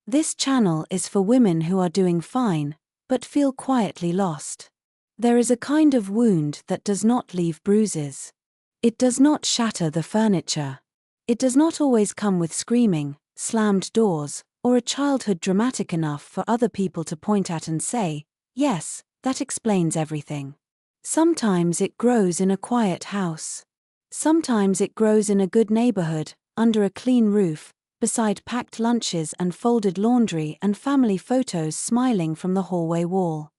This channel is for women who are doing fine, but feel quietly lost. There is a kind of wound that does not leave bruises. It does not shatter the furniture. It does not always come with screaming, slammed doors, or a childhood dramatic enough for other people to point at and say, "Yes, that explains everything." Sometimes it grows in a quiet house. Sometimes it grows in a good neighborhood, under a clean roof, beside packed lunches and folded laundry and family photos smiling from the hallway wall.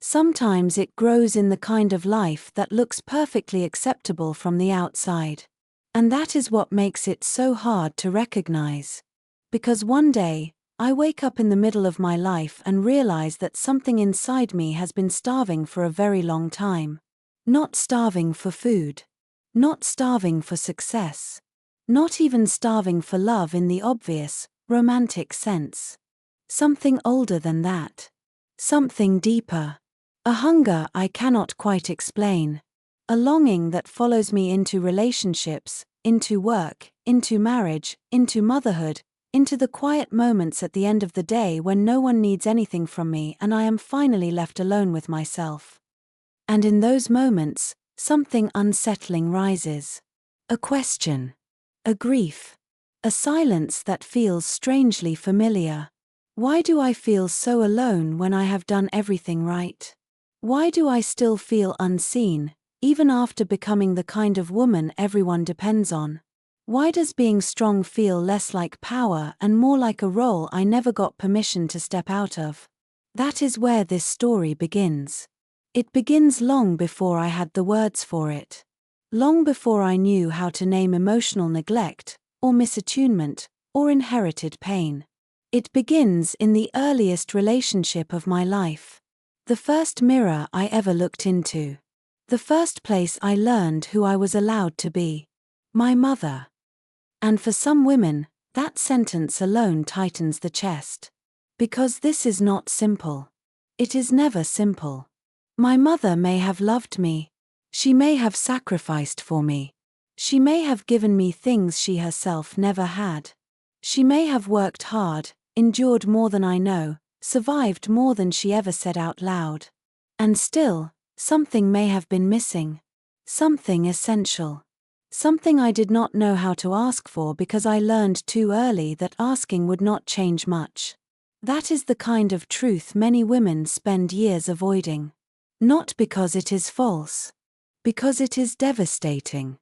Sometimes it grows in the kind of life that looks perfectly acceptable from the outside. And that is what makes it so hard to recognize. Because one day, I wake up in the middle of my life and realize that something inside me has been starving for a very long time. Not starving for food. Not starving for success. Not even starving for love in the obvious, romantic sense. Something older than that. Something deeper. A hunger I cannot quite explain. A longing that follows me into relationships, into work, into marriage, into motherhood, into the quiet moments at the end of the day when no one needs anything from me and I am finally left alone with myself. And in those moments, something unsettling rises. A question. A grief. A silence that feels strangely familiar. Why do I feel so alone when I have done everything right? Why do I still feel unseen, even after becoming the kind of woman everyone depends on? Why does being strong feel less like power and more like a role I never got permission to step out of? That is where this story begins. It begins long before I had the words for it. Long before I knew how to name emotional neglect, or misattunement, or inherited pain. It begins in the earliest relationship of my life. The first mirror I ever looked into. The first place I learned who I was allowed to be. My mother. And for some women, that sentence alone tightens the chest. Because this is not simple. It is never simple. My mother may have loved me. She may have sacrificed for me. She may have given me things she herself never had. She may have worked hard, endured more than I know, survived more than she ever said out loud. And still, something may have been missing. Something essential. Something I did not know how to ask for because I learned too early that asking would not change much. That is the kind of truth many women spend years avoiding. Not because it is false. Because it is devastating.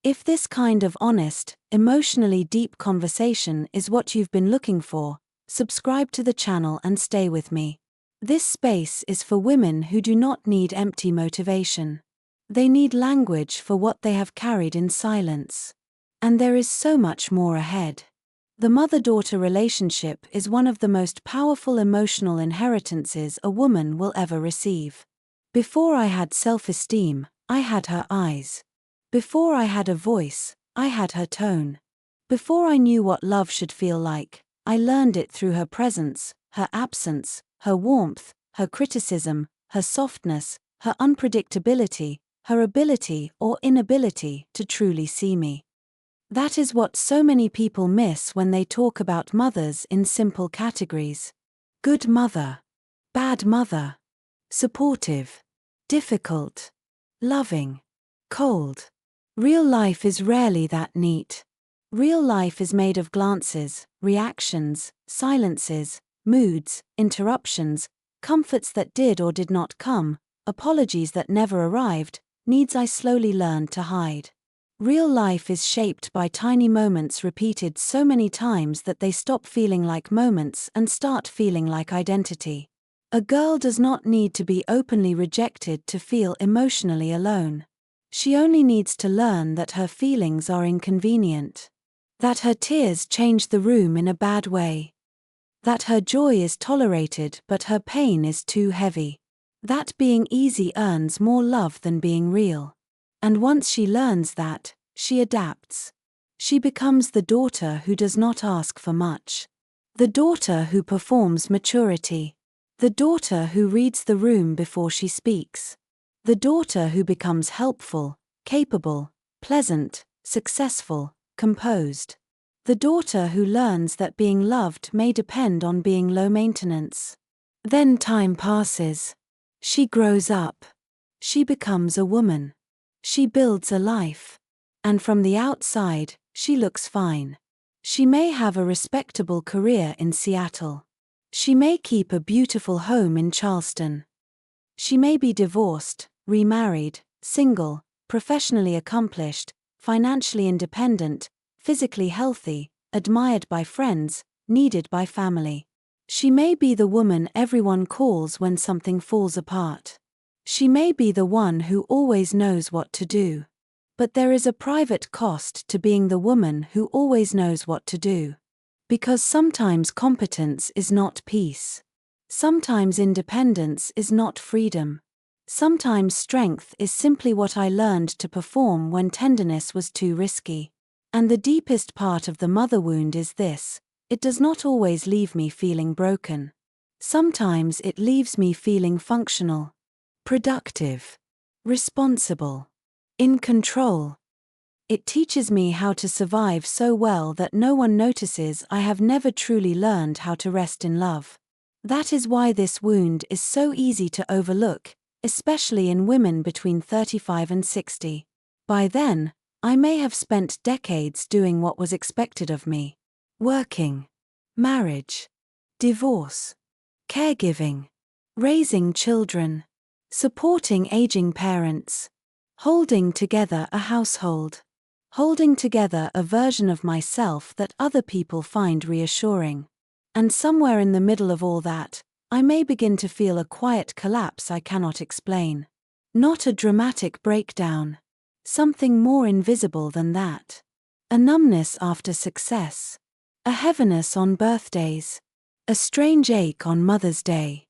If this kind of honest, emotionally deep conversation is what you've been looking for, subscribe to the channel and stay with me. This space is for women who do not need empty motivation. They need language for what they have carried in silence. And there is so much more ahead. The mother-daughter relationship is one of the most powerful emotional inheritances a woman will ever receive. Before I had self-esteem, I had her eyes. Before I had a voice, I had her tone. Before I knew what love should feel like, I learned it through her presence, her absence, her warmth, her criticism, her softness, her unpredictability, her ability or inability to truly see me. That is what so many people miss when they talk about mothers in simple categories. Good mother. Bad mother. Supportive. Difficult. Loving. Cold. Real life is rarely that neat. Real life is made of glances, reactions, silences, moods, interruptions, comforts that did or did not come, apologies that never arrived, needs I slowly learned to hide. Real life is shaped by tiny moments repeated so many times that they stop feeling like moments and start feeling like identity. A girl does not need to be openly rejected to feel emotionally alone. She only needs to learn that her feelings are inconvenient. That her tears change the room in a bad way. That her joy is tolerated but her pain is too heavy. That being easy earns more love than being real. And once she learns that, she adapts. She becomes the daughter who does not ask for much. The daughter who performs maturity. The daughter who reads the room before she speaks. The daughter who becomes helpful, capable, pleasant, successful, composed. The daughter who learns that being loved may depend on being low maintenance. Then time passes. She grows up. She becomes a woman. She builds a life. And from the outside, she looks fine. She may have a respectable career in Seattle. She may keep a beautiful home in Charleston. She may be divorced, remarried, single, professionally accomplished, financially independent, physically healthy, admired by friends, needed by family. She may be the woman everyone calls when something falls apart. She may be the one who always knows what to do. But there is a private cost to being the woman who always knows what to do. Because sometimes competence is not peace. Sometimes independence is not freedom. Sometimes strength is simply what I learned to perform when tenderness was too risky. And the deepest part of the mother wound is this: it does not always leave me feeling broken. Sometimes it leaves me feeling functional, productive, responsible, in control. It teaches me how to survive so well that no one notices I have never truly learned how to rest in love. That is why this wound is so easy to overlook, especially in women between 35 and 60. By then, I may have spent decades doing what was expected of me. Working, marriage, divorce, caregiving, raising children, supporting aging parents, holding together a household, holding together a version of myself that other people find reassuring. And somewhere in the middle of all that, I may begin to feel a quiet collapse I cannot explain. Not a dramatic breakdown. Something more invisible than that. A numbness after success. A heaviness on birthdays. A strange ache on Mother's Day.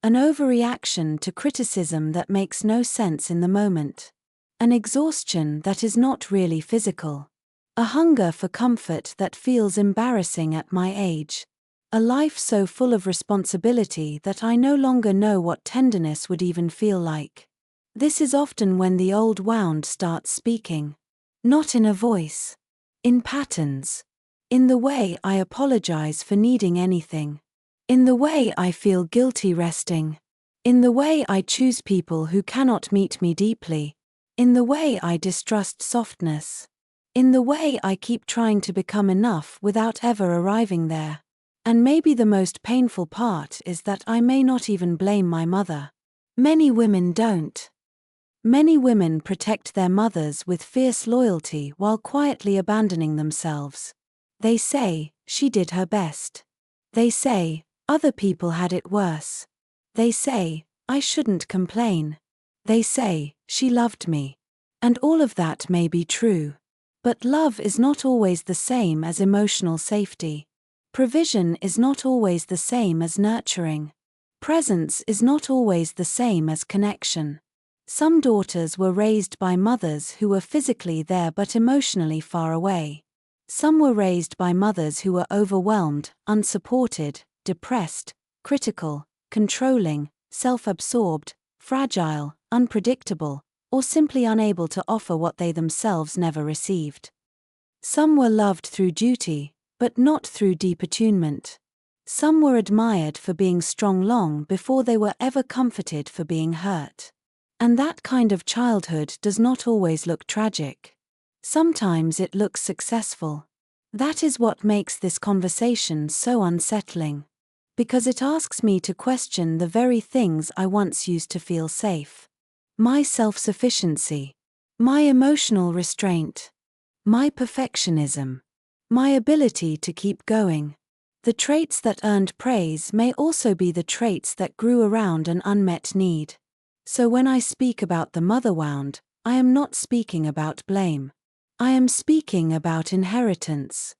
An overreaction to criticism that makes no sense in the moment. An exhaustion that is not really physical. A hunger for comfort that feels embarrassing at my age. A life so full of responsibility that I no longer know what tenderness would even feel like. This is often when the old wound starts speaking. Not in a voice. In patterns. In the way I apologize for needing anything. In the way I feel guilty resting. In the way I choose people who cannot meet me deeply. In the way I distrust softness. In the way I keep trying to become enough without ever arriving there. And maybe the most painful part is that I may not even blame my mother. Many women don't. Many women protect their mothers with fierce loyalty while quietly abandoning themselves. They say, she did her best. They say, other people had it worse. They say, I shouldn't complain. They say, she loved me. And all of that may be true. But love is not always the same as emotional safety. Provision is not always the same as nurturing. Presence is not always the same as connection. Some daughters were raised by mothers who were physically there but emotionally far away. Some were raised by mothers who were overwhelmed, unsupported, depressed, critical, controlling, self-absorbed, fragile, unpredictable, or simply unable to offer what they themselves never received. Some were loved through duty, but not through deep attunement. Some were admired for being strong long before they were ever comforted for being hurt. And that kind of childhood does not always look tragic. Sometimes it looks successful. That is what makes this conversation so unsettling. Because it asks me to question the very things I once used to feel safe. My self-sufficiency. My emotional restraint. My perfectionism. My ability to keep going. The traits that earned praise may also be the traits that grew around an unmet need. So when I speak about the mother wound, I am not speaking about blame. I am speaking about inheritance.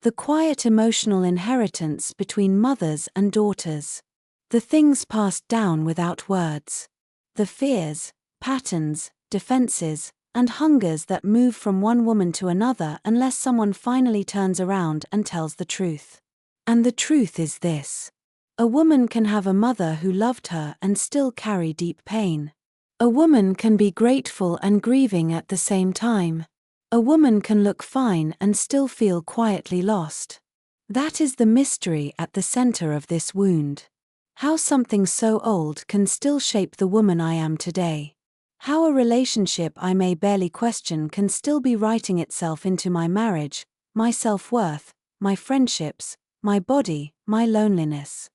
The quiet emotional inheritance between mothers and daughters. The things passed down without words. The fears, patterns, defenses, and hungers that move from one woman to another unless someone finally turns around and tells the truth. And the truth is this. A woman can have a mother who loved her and still carry deep pain. A woman can be grateful and grieving at the same time. A woman can look fine and still feel quietly lost. That is the mystery at the center of this wound. How something so old can still shape the woman I am today. How a relationship I may barely question can still be writing itself into my marriage, my self-worth, my friendships, my body, my loneliness.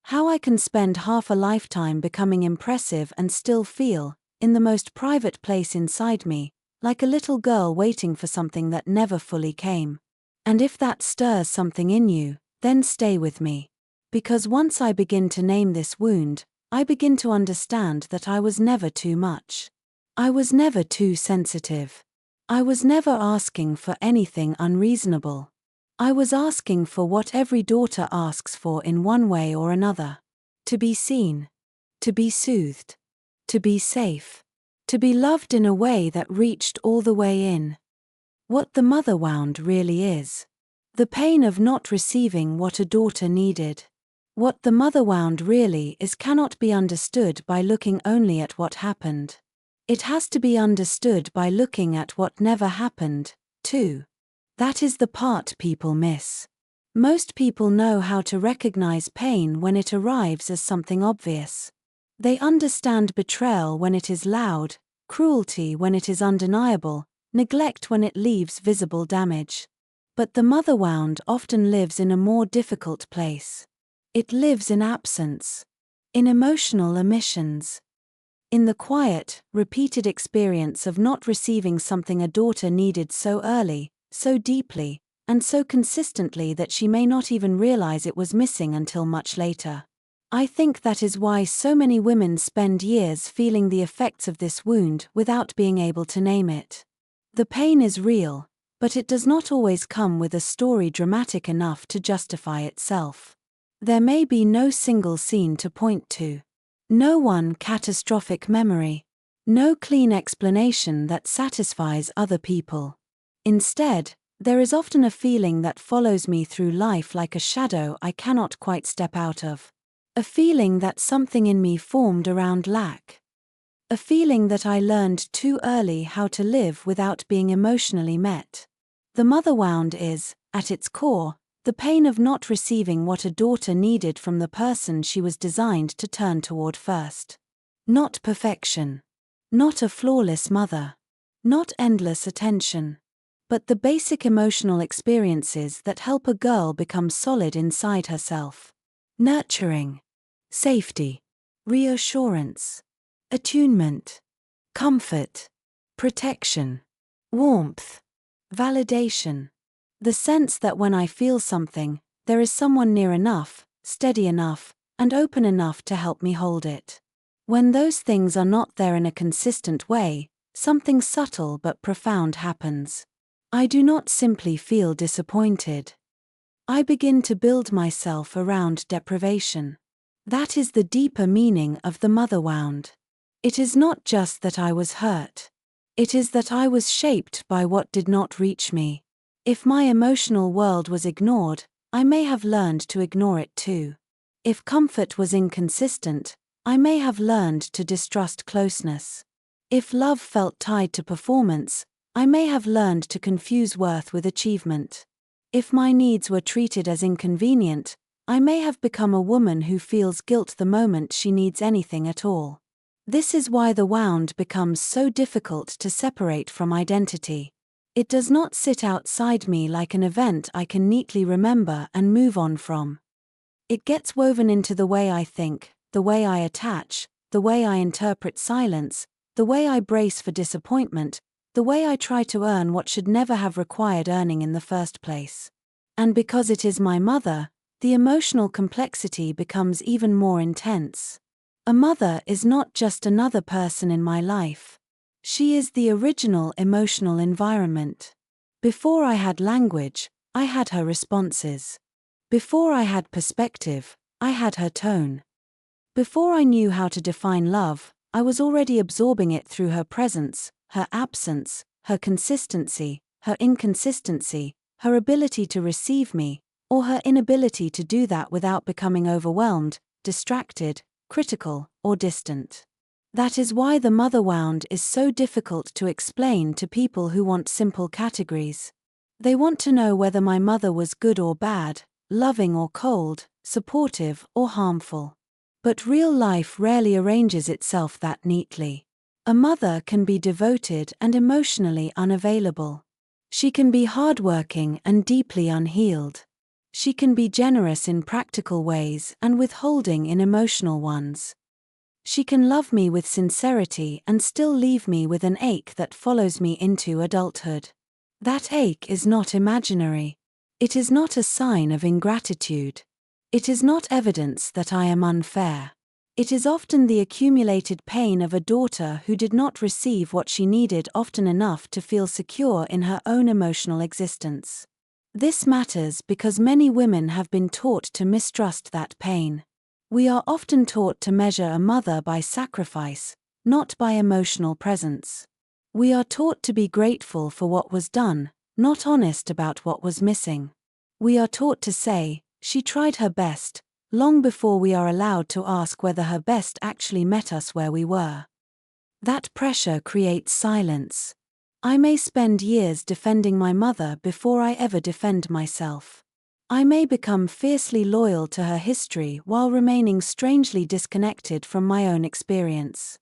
How I can spend half a lifetime becoming impressive and still feel, in the most private place inside me, like a little girl waiting for something that never fully came. And if that stirs something in you, then stay with me. Because once I begin to name this wound, I begin to understand that I was never too much. I was never too sensitive. I was never asking for anything unreasonable. I was asking for what every daughter asks for in one way or another. To be seen. To be soothed. To be safe. To be loved in a way that reached all the way in. What the mother wound really is. The pain of not receiving what a daughter needed. What the mother wound really is cannot be understood by looking only at what happened. It has to be understood by looking at what never happened, too. That is the part people miss. Most people know how to recognize pain when it arrives as something obvious. They understand betrayal when it is loud, cruelty when it is undeniable, neglect when it leaves visible damage. But the mother wound often lives in a more difficult place. It lives in absence. In emotional omissions. In the quiet, repeated experience of not receiving something a daughter needed so early, so deeply, and so consistently that she may not even realize it was missing until much later. I think that is why so many women spend years feeling the effects of this wound without being able to name it. The pain is real, but it does not always come with a story dramatic enough to justify itself. There may be no single scene to point to. No one catastrophic memory. No clean explanation that satisfies other people. Instead, there is often a feeling that follows me through life like a shadow I cannot quite step out of. A feeling that something in me formed around lack. A feeling that I learned too early how to live without being emotionally met. The mother wound is, at its core, the pain of not receiving what a daughter needed from the person she was designed to turn toward first. Not perfection. Not a flawless mother. Not endless attention. But the basic emotional experiences that help a girl become solid inside herself. Nurturing. Safety. Reassurance. Attunement. Comfort. Protection. Warmth. Validation. The sense that when I feel something, there is someone near enough, steady enough, and open enough to help me hold it. When those things are not there in a consistent way, something subtle but profound happens. I do not simply feel disappointed. I begin to build myself around deprivation. That is the deeper meaning of the mother wound. It is not just that I was hurt. It is that I was shaped by what did not reach me. If my emotional world was ignored, I may have learned to ignore it too. If comfort was inconsistent, I may have learned to distrust closeness. If love felt tied to performance, I may have learned to confuse worth with achievement. If my needs were treated as inconvenient, I may have become a woman who feels guilt the moment she needs anything at all. This is why the wound becomes so difficult to separate from identity. It does not sit outside me like an event I can neatly remember and move on from. It gets woven into the way I think, the way I attach, the way I interpret silence, the way I brace for disappointment, the way I try to earn what should never have required earning in the first place. And because it is my mother, the emotional complexity becomes even more intense. A mother is not just another person in my life. She is the original emotional environment. Before I had language, I had her responses. Before I had perspective, I had her tone. Before I knew how to define love, I was already absorbing it through her presence, her absence, her consistency, her inconsistency, her ability to receive me, or her inability to do that without becoming overwhelmed, distracted, critical, or distant. That is why the mother wound is so difficult to explain to people who want simple categories. They want to know whether my mother was good or bad, loving or cold, supportive or harmful. But real life rarely arranges itself that neatly. A mother can be devoted and emotionally unavailable. She can be hardworking and deeply unhealed. She can be generous in practical ways and withholding in emotional ones. She can love me with sincerity and still leave me with an ache that follows me into adulthood. That ache is not imaginary. It is not a sign of ingratitude. It is not evidence that I am unfair. It is often the accumulated pain of a daughter who did not receive what she needed often enough to feel secure in her own emotional existence. This matters because many women have been taught to mistrust that pain. We are often taught to measure a mother by sacrifice, not by emotional presence. We are taught to be grateful for what was done, not honest about what was missing. We are taught to say, "She tried her best," long before we are allowed to ask whether her best actually met us where we were. That pressure creates silence. I may spend years defending my mother before I ever defend myself. I may become fiercely loyal to her history while remaining strangely disconnected from my own experience.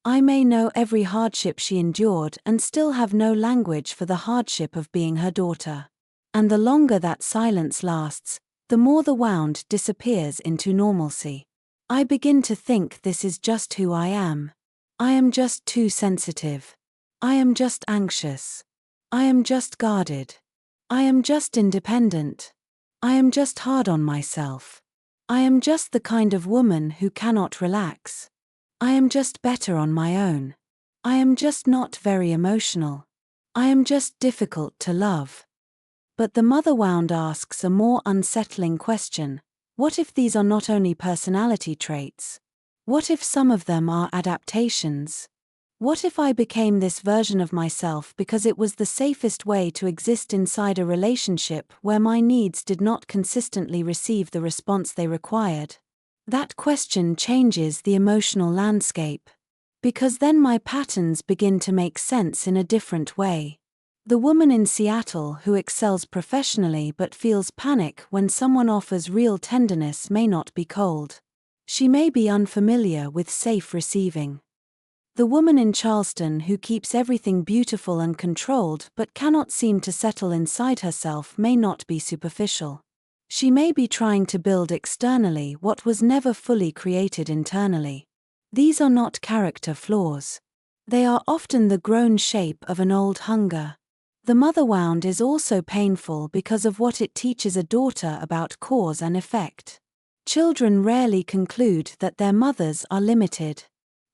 I may know every hardship she endured and still have no language for the hardship of being her daughter. And the longer that silence lasts, the more the wound disappears into normalcy. I begin to think this is just who I am. I am just too sensitive. I am just anxious. I am just guarded. I am just independent. I am just hard on myself. I am just the kind of woman who cannot relax. I am just better on my own. I am just not very emotional. I am just difficult to love. But the mother wound asks a more unsettling question. What if these are not only personality traits? What if some of them are adaptations? What if I became this version of myself because it was the safest way to exist inside a relationship where my needs did not consistently receive the response they required? That question changes the emotional landscape. Because then my patterns begin to make sense in a different way. The woman in Seattle who excels professionally but feels panic when someone offers real tenderness may not be cold. She may be unfamiliar with safe receiving. The woman in Charleston who keeps everything beautiful and controlled but cannot seem to settle inside herself may not be superficial. She may be trying to build externally what was never fully created internally. These are not character flaws. They are often the grown shape of an old hunger. The mother wound is also painful because of what it teaches a daughter about cause and effect. Children rarely conclude that their mothers are limited.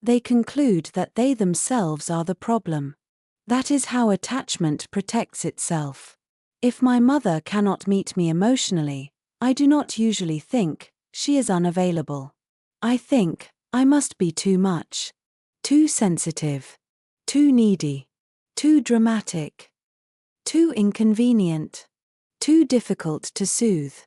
They conclude that they themselves are the problem. That is how attachment protects itself. If my mother cannot meet me emotionally, I do not usually think, she is unavailable. I think, I must be too much. Too sensitive. Too needy. Too dramatic. Too inconvenient. Too difficult to soothe.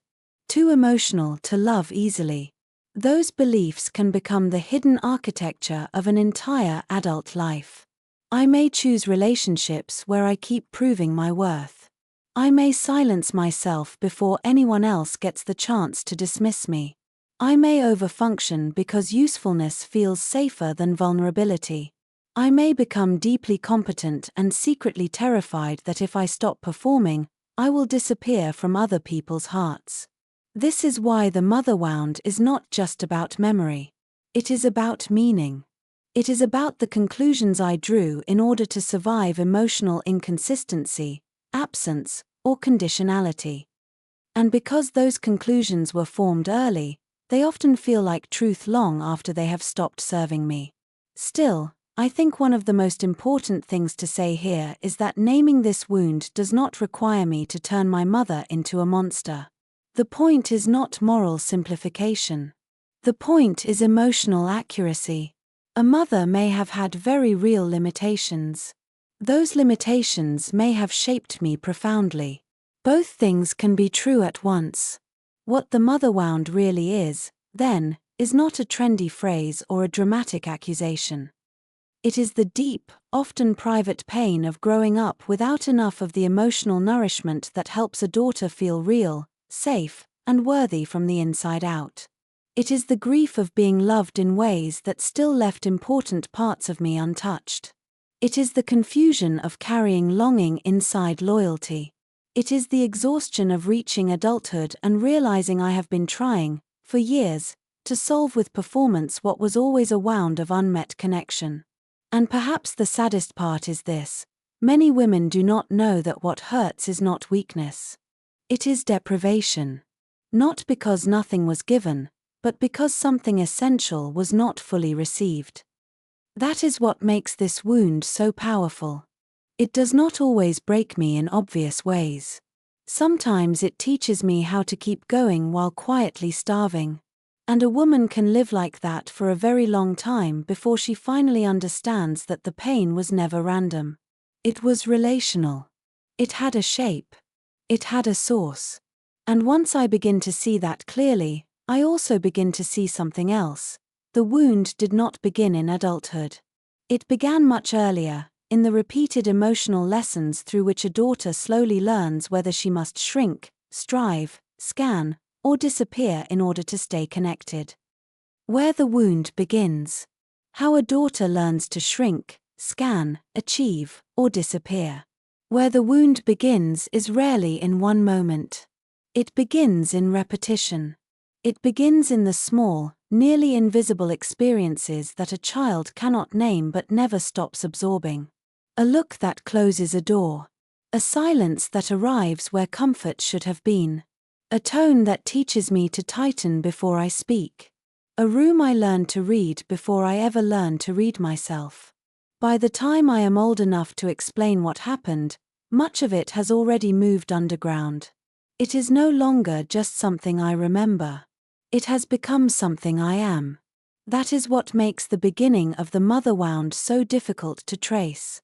Too emotional to love easily. Those beliefs can become the hidden architecture of an entire adult life. I may choose relationships where I keep proving my worth. I may silence myself before anyone else gets the chance to dismiss me. I may overfunction because usefulness feels safer than vulnerability. I may become deeply competent and secretly terrified that if I stop performing, I will disappear from other people's hearts. This is why the mother wound is not just about memory. It is about meaning. It is about the conclusions I drew in order to survive emotional inconsistency, absence, or conditionality. And because those conclusions were formed early, they often feel like truth long after they have stopped serving me. Still, I think one of the most important things to say here is that naming this wound does not require me to turn my mother into a monster. The point is not moral simplification. The point is emotional accuracy. A mother may have had very real limitations. Those limitations may have shaped me profoundly. Both things can be true at once. What the mother wound really is, then, is not a trendy phrase or a dramatic accusation. It is the deep, often private pain of growing up without enough of the emotional nourishment that helps a daughter feel real, safe, and worthy from the inside out. It is the grief of being loved in ways that still left important parts of me untouched. It is the confusion of carrying longing inside loyalty. It is the exhaustion of reaching adulthood and realizing I have been trying, for years, to solve with performance what was always a wound of unmet connection. And perhaps the saddest part is this: many women do not know that what hurts is not weakness. It is deprivation. Not because nothing was given, but because something essential was not fully received. That is what makes this wound so powerful. It does not always break me in obvious ways. Sometimes it teaches me how to keep going while quietly starving. And a woman can live like that for a very long time before she finally understands that the pain was never random. It was relational. It had a shape. It had a source. And once I begin to see that clearly, I also begin to see something else. The wound did not begin in adulthood. It began much earlier, in the repeated emotional lessons through which a daughter slowly learns whether she must shrink, strive, scan, or disappear in order to stay connected. Where the wound begins. How a daughter learns to shrink, scan, achieve, or disappear. Where the wound begins is rarely in one moment. It begins in repetition. It begins in the small, nearly invisible experiences that a child cannot name but never stops absorbing. A look that closes a door. A silence that arrives where comfort should have been. A tone that teaches me to tighten before I speak. A room I learn to read before I ever learn to read myself. By the time I am old enough to explain what happened, much of it has already moved underground. It is no longer just something I remember. It has become something I am. That is what makes the beginning of the mother wound so difficult to trace.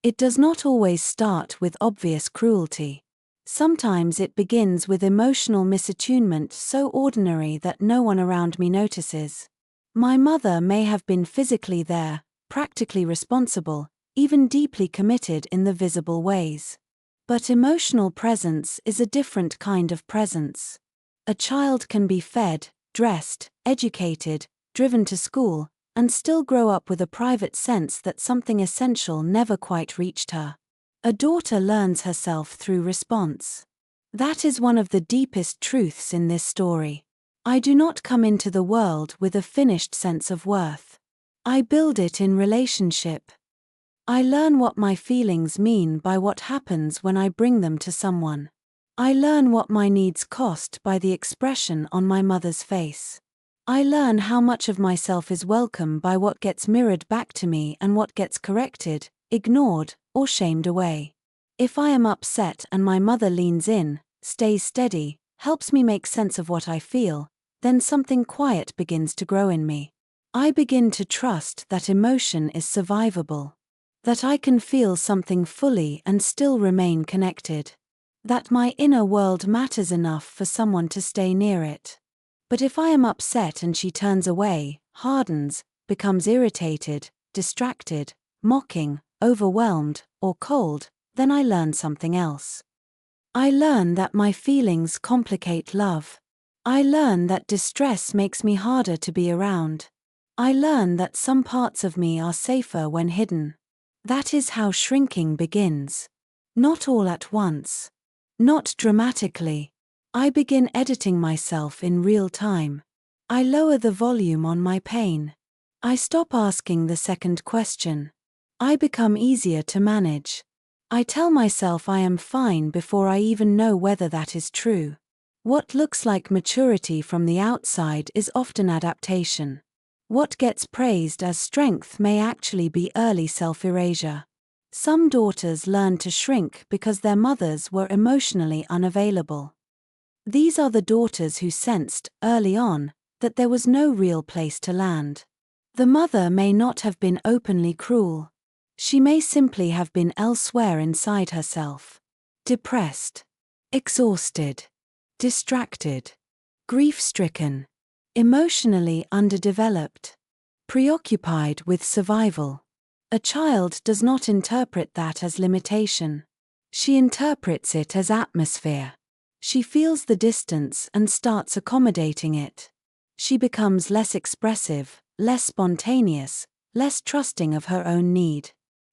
It does not always start with obvious cruelty. Sometimes it begins with emotional misattunement so ordinary that no one around me notices. My mother may have been physically there, practically responsible, even deeply committed in the visible ways. But emotional presence is a different kind of presence. A child can be fed, dressed, educated, driven to school, and still grow up with a private sense that something essential never quite reached her. A daughter learns herself through response. That is one of the deepest truths in this story. I do not come into the world with a finished sense of worth. I build it in relationship. I learn what my feelings mean by what happens when I bring them to someone. I learn what my needs cost by the expression on my mother's face. I learn how much of myself is welcome by what gets mirrored back to me and what gets corrected, ignored, or shamed away. If I am upset and my mother leans in, stays steady, helps me make sense of what I feel, then something quiet begins to grow in me. I begin to trust that emotion is survivable. That I can feel something fully and still remain connected. That my inner world matters enough for someone to stay near it. But if I am upset and she turns away, hardens, becomes irritated, distracted, mocking, overwhelmed, or cold, then I learn something else. I learn that my feelings complicate love. I learn that distress makes me harder to be around. I learn that some parts of me are safer when hidden. That is how shrinking begins. Not all at once. Not dramatically. I begin editing myself in real time. I lower the volume on my pain. I stop asking the second question. I become easier to manage. I tell myself I am fine before I even know whether that is true. What looks like maturity from the outside is often adaptation. What gets praised as strength may actually be early self-erasure. Some daughters learn to shrink because their mothers were emotionally unavailable. These are the daughters who sensed, early on, that there was no real place to land. The mother may not have been openly cruel. She may simply have been elsewhere inside herself. Depressed. Exhausted. Distracted. Grief-stricken. Emotionally underdeveloped. Preoccupied with survival. A child does not interpret that as limitation. She interprets it as atmosphere. She feels the distance and starts accommodating it. She becomes less expressive, less spontaneous, less trusting of her own need.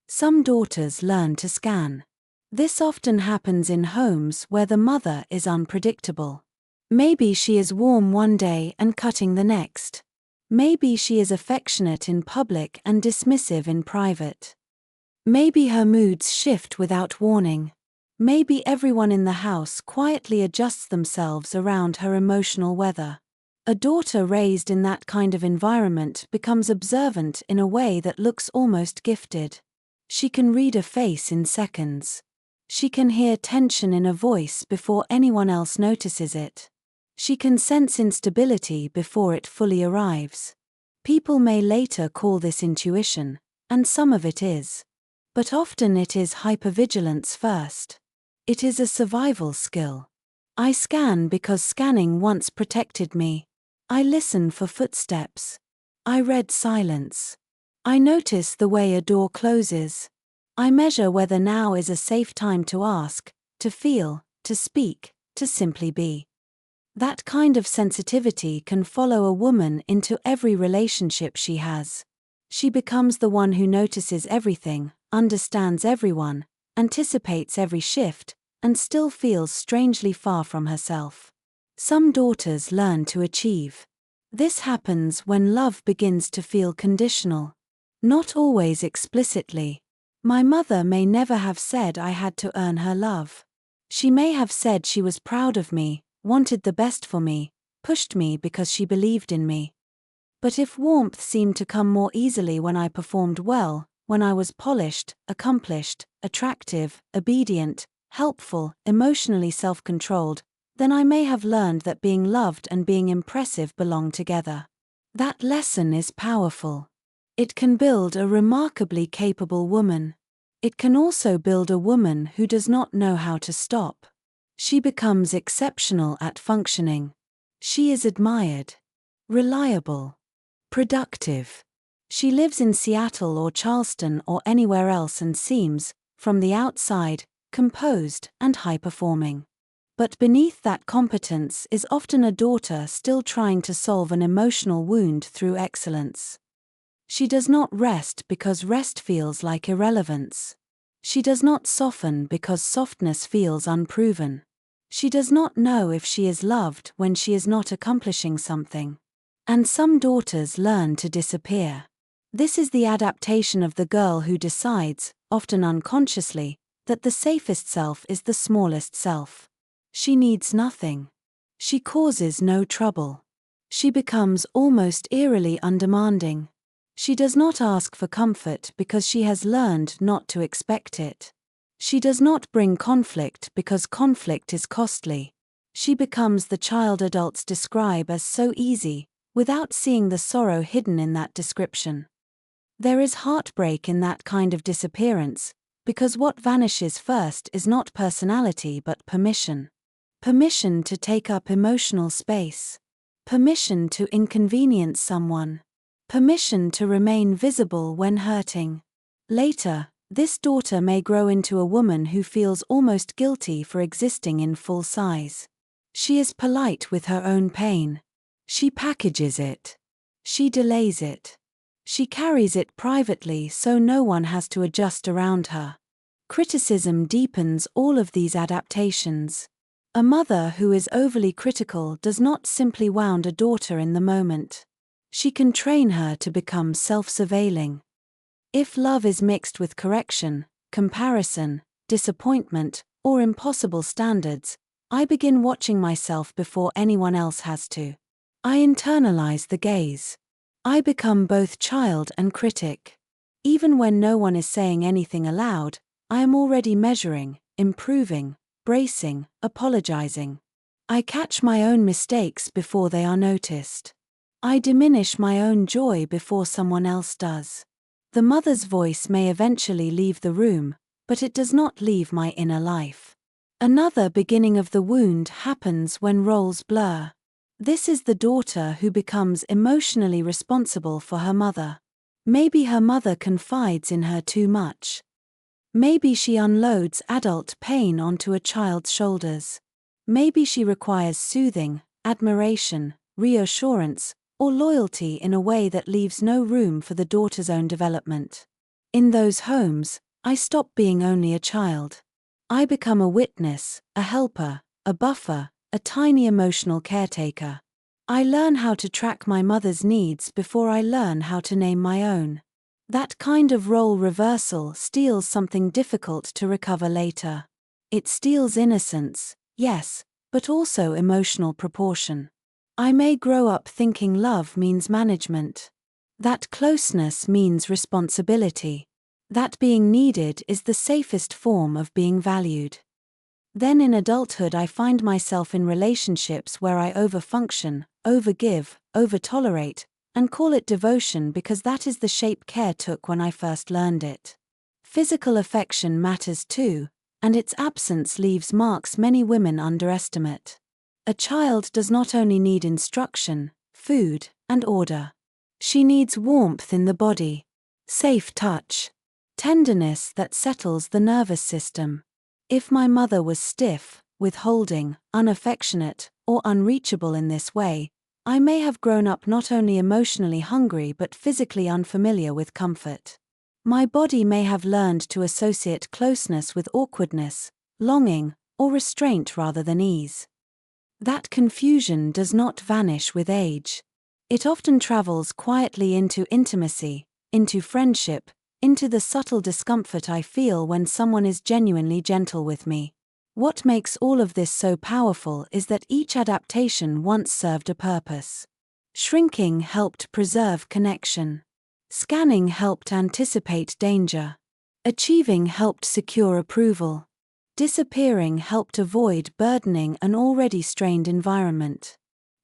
Some daughters learn to scan. This often happens in homes where the mother is unpredictable. Maybe she is warm one day and cutting the next. Maybe she is affectionate in public and dismissive in private. Maybe her moods shift without warning. Maybe everyone in the house quietly adjusts themselves around her emotional weather. A daughter raised in that kind of environment becomes observant in a way that looks almost gifted. She can read a face in seconds. She can hear tension in a voice before anyone else notices it. She can sense instability before it fully arrives. People may later call this intuition, and some of it is. But often it is hypervigilance first. It is a survival skill. I scan because scanning once protected me. I listen for footsteps. I read silence. I notice the way a door closes. I measure whether now is a safe time to ask, to feel, to speak, to simply be. That kind of sensitivity can follow a woman into every relationship she has. She becomes the one who notices everything, understands everyone, anticipates every shift, and still feels strangely far from herself. Some daughters learn to achieve. This happens when love begins to feel conditional. Not always explicitly. My mother may never have said I had to earn her love. She may have said she was proud of me, wanted the best for me, pushed me because she believed in me. But if warmth seemed to come more easily when I performed well, when I was polished, accomplished, attractive, obedient, helpful, emotionally self-controlled, then I may have learned that being loved and being impressive belong together. That lesson is powerful. It can build a remarkably capable woman. It can also build a woman who does not know how to stop. She becomes exceptional at functioning. She is admired, reliable, productive. She lives in Seattle or Charleston or anywhere else and seems, from the outside, composed and high-performing. But beneath that competence is often a daughter still trying to solve an emotional wound through excellence. She does not rest because rest feels like irrelevance. She does not soften because softness feels unproven. She does not know if she is loved when she is not accomplishing something. And some daughters learn to disappear. This is the adaptation of the girl who decides, often unconsciously, that the safest self is the smallest self. She needs nothing. She causes no trouble. She becomes almost eerily undemanding. She does not ask for comfort because she has learned not to expect it. She does not bring conflict because conflict is costly. She becomes the child adults describe as so easy, without seeing the sorrow hidden in that description. There is heartbreak in that kind of disappearance, because what vanishes first is not personality but permission. Permission to take up emotional space. Permission to inconvenience someone. Permission to remain visible when hurting. Later, this daughter may grow into a woman who feels almost guilty for existing in full size. She is polite with her own pain. She packages it. She delays it. She carries it privately so no one has to adjust around her. Criticism deepens all of these adaptations. A mother who is overly critical does not simply wound a daughter in the moment. She can train her to become self-surveilling. If love is mixed with correction, comparison, disappointment, or impossible standards, I begin watching myself before anyone else has to. I internalize the gaze. I become both child and critic. Even when no one is saying anything aloud, I am already measuring, improving, bracing, apologizing. I catch my own mistakes before they are noticed. I diminish my own joy before someone else does. The mother's voice may eventually leave the room, but it does not leave my inner life. Another beginning of the wound happens when roles blur. This is the daughter who becomes emotionally responsible for her mother. Maybe her mother confides in her too much. Maybe she unloads adult pain onto a child's shoulders. Maybe she requires soothing, admiration, reassurance, or loyalty in a way that leaves no room for the daughter's own development. In those homes, I stop being only a child. I become a witness, a helper, a buffer, a tiny emotional caretaker. I learn how to track my mother's needs before I learn how to name my own. That kind of role reversal steals something difficult to recover later. It steals innocence, yes, but also emotional proportion. I may grow up thinking love means management. That closeness means responsibility. That being needed is the safest form of being valued. Then in adulthood I find myself in relationships where I overfunction, overgive, overtolerate, and call it devotion because that is the shape care took when I first learned it. Physical affection matters too, and its absence leaves marks many women underestimate. A child does not only need instruction, food, and order. She needs warmth in the body, safe touch, tenderness that settles the nervous system. If my mother was stiff, withholding, unaffectionate, or unreachable in this way, I may have grown up not only emotionally hungry but physically unfamiliar with comfort. My body may have learned to associate closeness with awkwardness, longing, or restraint rather than ease. That confusion does not vanish with age. It often travels quietly into intimacy, into friendship, into the subtle discomfort I feel when someone is genuinely gentle with me. What makes all of this so powerful is that each adaptation once served a purpose. Shrinking helped preserve connection. Scanning helped anticipate danger. Achieving helped secure approval. Disappearing helped avoid burdening an already strained environment.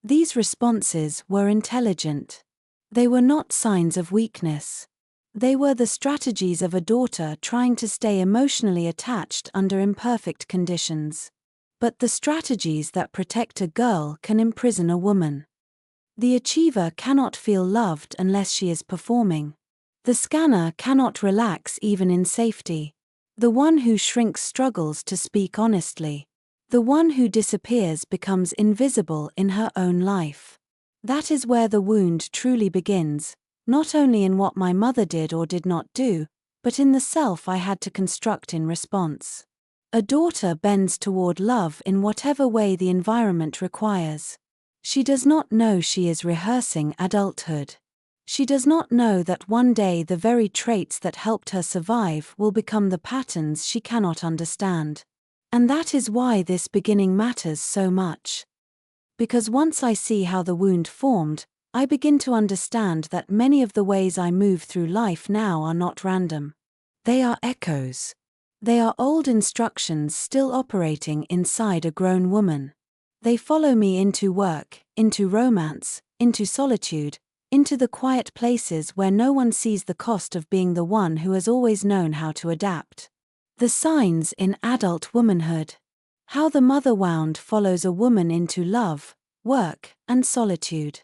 These responses were intelligent. They were not signs of weakness. They were the strategies of a daughter trying to stay emotionally attached under imperfect conditions. But the strategies that protect a girl can imprison a woman. The achiever cannot feel loved unless she is performing. The scanner cannot relax even in safety. The one who shrinks struggles to speak honestly. The one who disappears becomes invisible in her own life. That is where the wound truly begins. Not only in what my mother did or did not do, but in the self I had to construct in response. A daughter bends toward love in whatever way the environment requires. She does not know she is rehearsing adulthood. She does not know that one day the very traits that helped her survive will become the patterns she cannot understand. And that is why this beginning matters so much. Because once I see how the wound formed, I begin to understand that many of the ways I move through life now are not random. They are echoes. They are old instructions still operating inside a grown woman. They follow me into work, into romance, into solitude, into the quiet places where no one sees the cost of being the one who has always known how to adapt. The signs in adult womanhood. How the mother wound follows a woman into love, work, and solitude.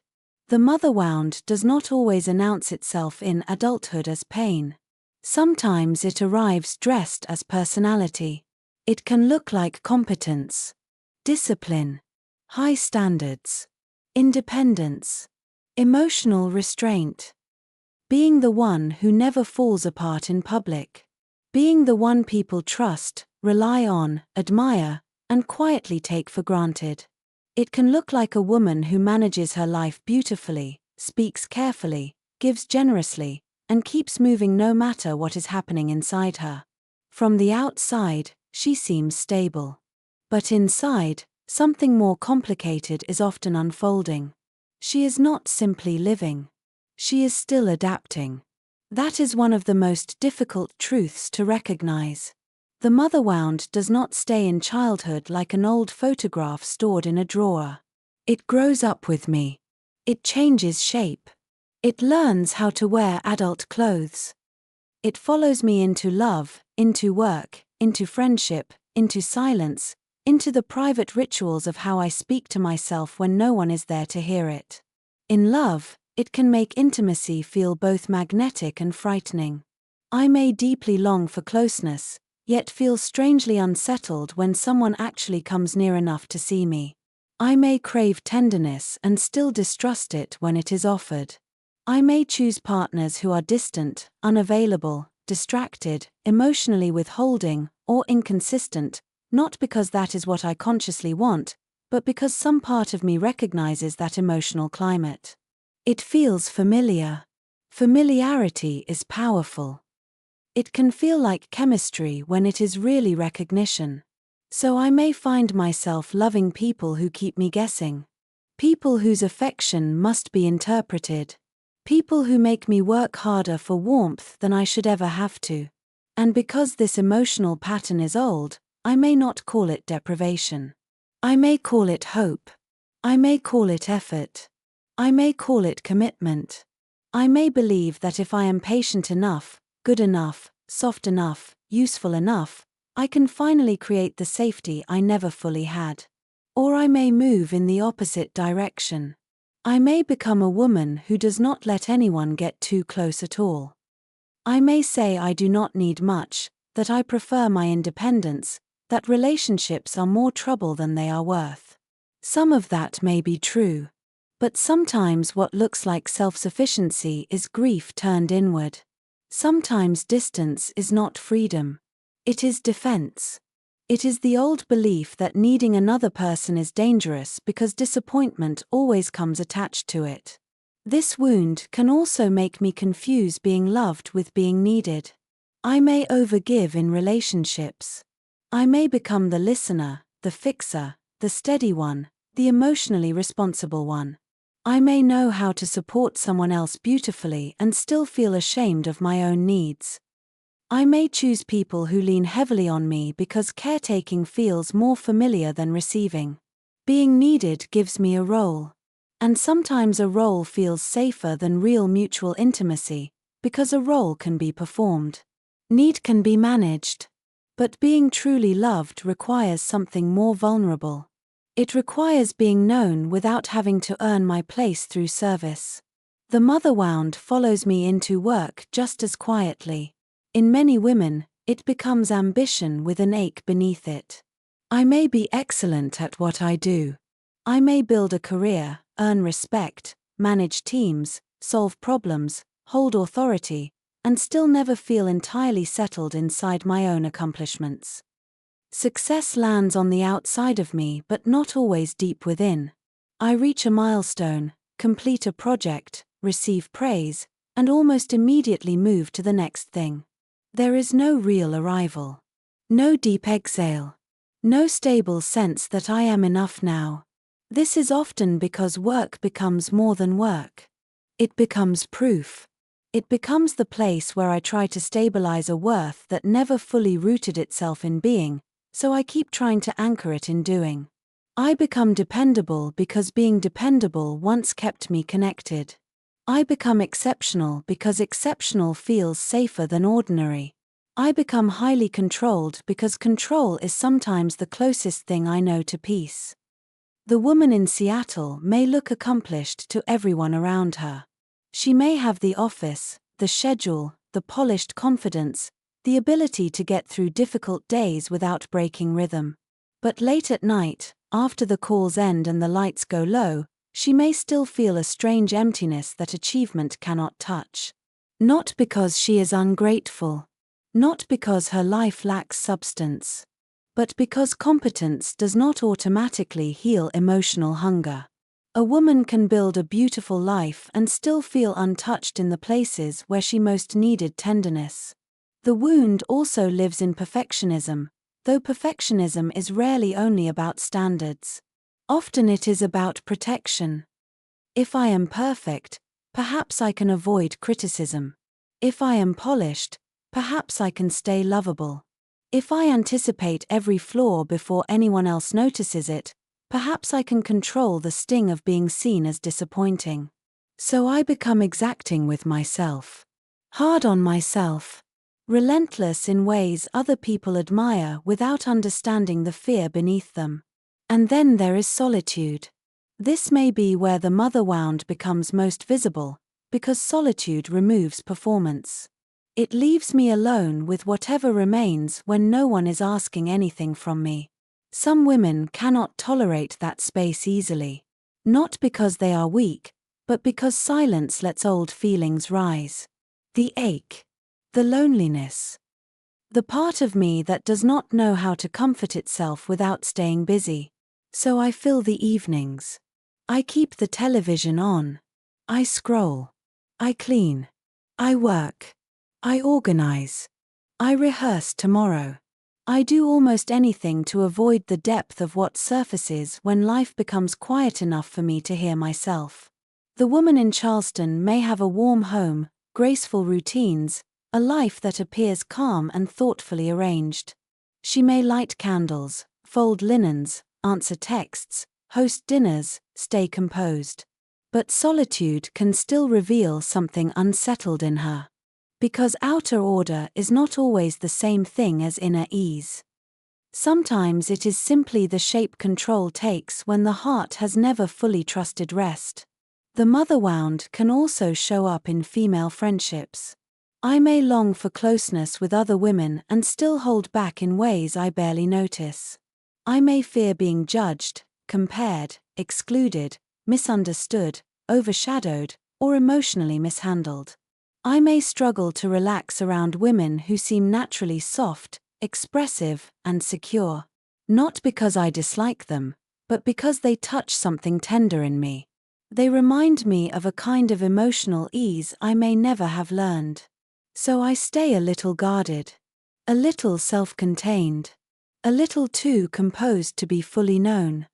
The mother wound does not always announce itself in adulthood as pain. Sometimes it arrives dressed as personality. It can look like competence, discipline, high standards, independence, emotional restraint. Being the one who never falls apart in public. Being the one people trust, rely on, admire, and quietly take for granted. It can look like a woman who manages her life beautifully, speaks carefully, gives generously, and keeps moving no matter what is happening inside her. From the outside, she seems stable. But inside, something more complicated is often unfolding. She is not simply living. She is still adapting. That is one of the most difficult truths to recognize. The mother wound does not stay in childhood like an old photograph stored in a drawer. It grows up with me. It changes shape. It learns how to wear adult clothes. It follows me into love, into work, into friendship, into silence, into the private rituals of how I speak to myself when no one is there to hear it. In love, It can make intimacy feel both magnetic and frightening. I may deeply long for closeness, yet feel strangely unsettled when someone actually comes near enough to see me. I may crave tenderness and still distrust it when it is offered. I may choose partners who are distant, unavailable, distracted, emotionally withholding, or inconsistent, not because that is what I consciously want, but because some part of me recognizes that emotional climate. It feels familiar. Familiarity is powerful. It can feel like chemistry when it is really recognition. So I may find myself loving people who keep me guessing. People whose affection must be interpreted. People who make me work harder for warmth than I should ever have to. And because this emotional pattern is old, I may not call it deprivation. I may call it hope. I may call it effort. I may call it commitment. I may believe that if I am patient enough, good enough, soft enough, useful enough, I can finally create the safety I never fully had. Or I may move in the opposite direction. I may become a woman who does not let anyone get too close at all. I may say I do not need much, that I prefer my independence, that relationships are more trouble than they are worth. Some of that may be true. But sometimes what looks like self-sufficiency is grief turned inward. Sometimes distance is not freedom. It is defense. It is the old belief that needing another person is dangerous because disappointment always comes attached to it. This wound can also make me confuse being loved with being needed. I may overgive in relationships. I may become the listener, the fixer, the steady one, the emotionally responsible one. I may know how to support someone else beautifully and still feel ashamed of my own needs. I may choose people who lean heavily on me because caretaking feels more familiar than receiving. Being needed gives me a role. And sometimes a role feels safer than real mutual intimacy, because a role can be performed. Need can be managed. But being truly loved requires something more vulnerable. It requires being known without having to earn my place through service. The mother wound follows me into work just as quietly. In many women, it becomes ambition with an ache beneath it. I may be excellent at what I do. I may build a career, earn respect, manage teams, solve problems, hold authority, and still never feel entirely settled inside my own accomplishments. Success lands on the outside of me but not always deep within. I reach a milestone, complete a project, receive praise, and almost immediately move to the next thing. There is no real arrival. No deep exhale. No stable sense that I am enough now. This is often because work becomes more than work. It becomes proof. It becomes the place where I try to stabilize a worth that never fully rooted itself in being, so I keep trying to anchor it in doing. I become dependable because being dependable once kept me connected. I become exceptional because exceptional feels safer than ordinary. I become highly controlled because control is sometimes the closest thing I know to peace. The woman in Seattle may look accomplished to everyone around her. She may have the office, the schedule, the polished confidence, the ability to get through difficult days without breaking rhythm. But late at night, after the calls end and the lights go low, she may still feel a strange emptiness that achievement cannot touch. Not because she is ungrateful. Not because her life lacks substance. But because competence does not automatically heal emotional hunger. A woman can build a beautiful life and still feel untouched in the places where she most needed tenderness. The wound also lives in perfectionism, though perfectionism is rarely only about standards. Often it is about protection. If I am perfect, perhaps I can avoid criticism. If I am polished, perhaps I can stay lovable. If I anticipate every flaw before anyone else notices it, perhaps I can control the sting of being seen as disappointing. So I become exacting with myself. Hard on myself. Relentless in ways other people admire without understanding the fear beneath them. And then there is solitude. This may be where the mother wound becomes most visible, because solitude removes performance. It leaves me alone with whatever remains when no one is asking anything from me. Some women cannot tolerate that space easily. Not because they are weak, but because silence lets old feelings rise. The ache. The loneliness. The part of me that does not know how to comfort itself without staying busy. So I fill the evenings. I keep the television on. I scroll. I clean. I work. I organize. I rehearse tomorrow. I do almost anything to avoid the depth of what surfaces when life becomes quiet enough for me to hear myself. The woman in Charleston may have a warm home, graceful routines, a life that appears calm and thoughtfully arranged. She may light candles, fold linens, answer texts, host dinners, stay composed. But solitude can still reveal something unsettled in her. Because outer order is not always the same thing as inner ease. Sometimes it is simply the shape control takes when the heart has never fully trusted rest. The mother wound can also show up in female friendships. I may long for closeness with other women and still hold back in ways I barely notice. I may fear being judged, compared, excluded, misunderstood, overshadowed, or emotionally mishandled. I may struggle to relax around women who seem naturally soft, expressive, and secure. Not because I dislike them, but because they touch something tender in me. They remind me of a kind of emotional ease I may never have learned. So I stay a little guarded, a little self-contained, a little too composed to be fully known.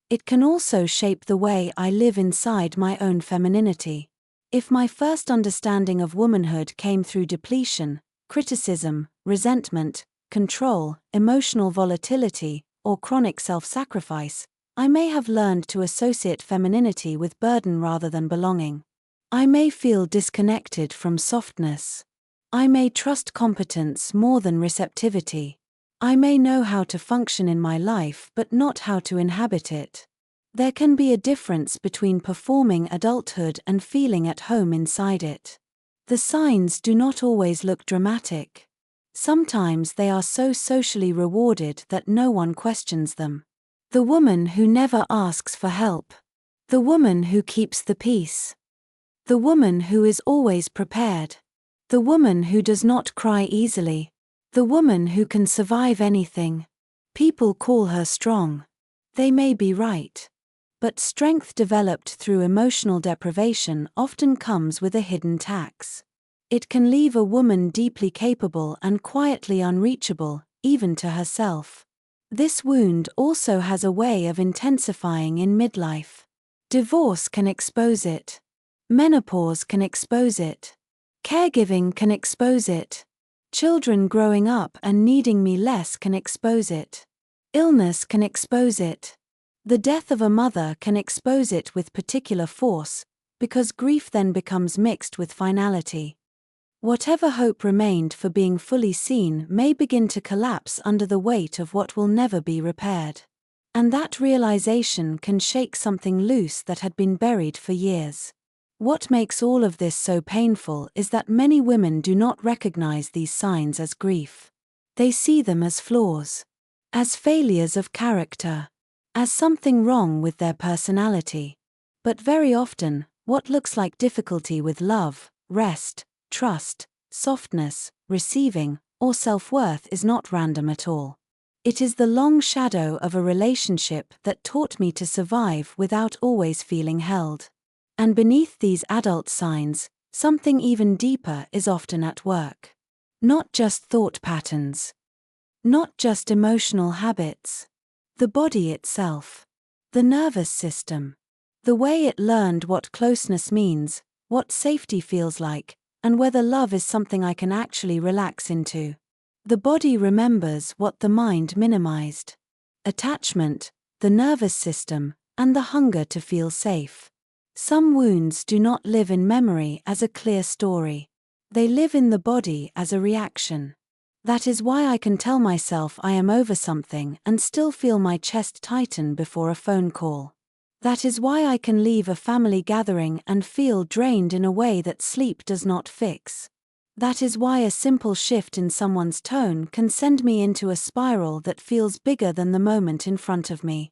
It can also shape the way I live inside my own femininity. If my first understanding of womanhood came through depletion, criticism, resentment, control, emotional volatility, or chronic self-sacrifice, I may have learned to associate femininity with burden rather than belonging. I may feel disconnected from softness. I may trust competence more than receptivity. I may know how to function in my life but not how to inhabit it. There can be a difference between performing adulthood and feeling at home inside it. The signs do not always look dramatic. Sometimes they are so socially rewarded that no one questions them. The woman who never asks for help. The woman who keeps the peace. The woman who is always prepared. The woman who does not cry easily. The woman who can survive anything. People call her strong. They may be right. But strength developed through emotional deprivation often comes with a hidden tax. It can leave a woman deeply capable and quietly unreachable, even to herself. This wound also has a way of intensifying in midlife. Divorce can expose it. Menopause can expose it. Caregiving can expose it. Children growing up and needing me less can expose it. Illness can expose it. The death of a mother can expose it with particular force, because grief then becomes mixed with finality. Whatever hope remained for being fully seen may begin to collapse under the weight of what will never be repaired. And that realization can shake something loose that had been buried for years. What makes all of this so painful is that many women do not recognize these signs as grief. They see them as flaws, as failures of character, as something wrong with their personality. But very often, what looks like difficulty with love, rest, trust, softness, receiving, or self-worth is not random at all. It is the long shadow of a relationship that taught me to survive without always feeling held. And beneath these adult signs, something even deeper is often at work. Not just thought patterns. Not just emotional habits. The body itself. The nervous system. The way it learned what closeness means, what safety feels like, and whether love is something I can actually relax into. The body remembers what the mind minimized. Attachment, the nervous system, and the hunger to feel safe. Some wounds do not live in memory as a clear story. They live in the body as a reaction. That is why I can tell myself I am over something and still feel my chest tighten before a phone call. That is why I can leave a family gathering and feel drained in a way that sleep does not fix. That is why a simple shift in someone's tone can send me into a spiral that feels bigger than the moment in front of me.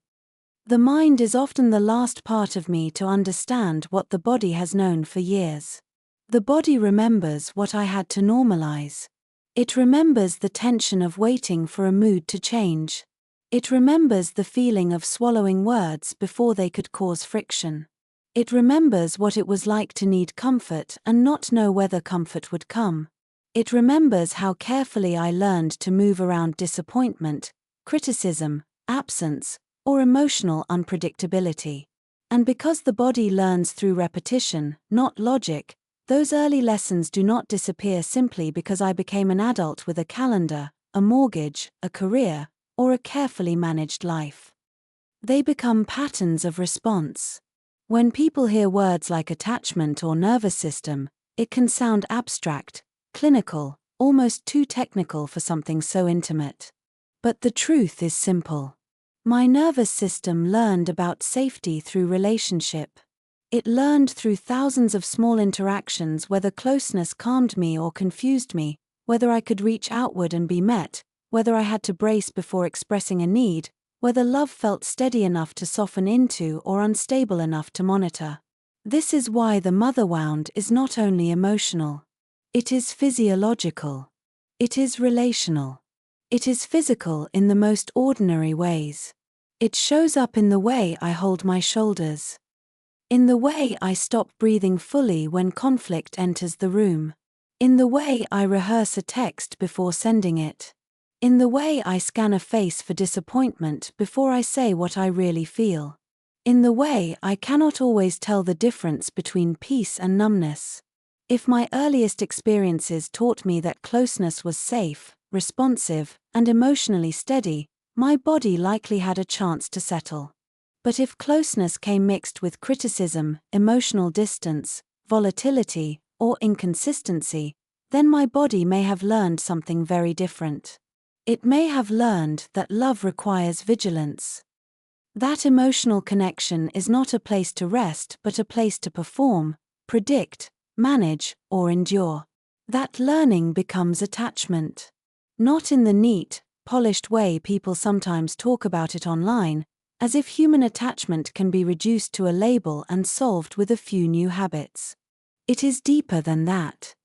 The mind is often the last part of me to understand what the body has known for years. The body remembers what I had to normalize. It remembers the tension of waiting for a mood to change. It remembers the feeling of swallowing words before they could cause friction. It remembers what it was like to need comfort and not know whether comfort would come. It remembers how carefully I learned to move around disappointment, criticism, absence, or emotional unpredictability. And because the body learns through repetition, not logic, those early lessons do not disappear simply because I became an adult with a calendar, a mortgage, a career, or a carefully managed life. They become patterns of response. When people hear words like attachment or nervous system, it can sound abstract, clinical, almost too technical for something so intimate. But the truth is simple. My nervous system learned about safety through relationship. It learned through thousands of small interactions whether closeness calmed me or confused me, whether I could reach outward and be met, whether I had to brace before expressing a need, whether love felt steady enough to soften into or unstable enough to monitor. This is why the mother wound is not only emotional. It is physiological. It is relational. It is physical in the most ordinary ways. It shows up in the way I hold my shoulders. In the way I stop breathing fully when conflict enters the room. In the way I rehearse a text before sending it. In the way I scan a face for disappointment before I say what I really feel. In the way I cannot always tell the difference between peace and numbness. If my earliest experiences taught me that closeness was safe, responsive, and emotionally steady, my body likely had a chance to settle. But if closeness came mixed with criticism, emotional distance, volatility, or inconsistency, then my body may have learned something very different. It may have learned that love requires vigilance. That emotional connection is not a place to rest but a place to perform, predict, manage, or endure. That learning becomes attachment. Not in the neat, polished way people sometimes talk about it online, as if human attachment can be reduced to a label and solved with a few new habits. It is deeper than that.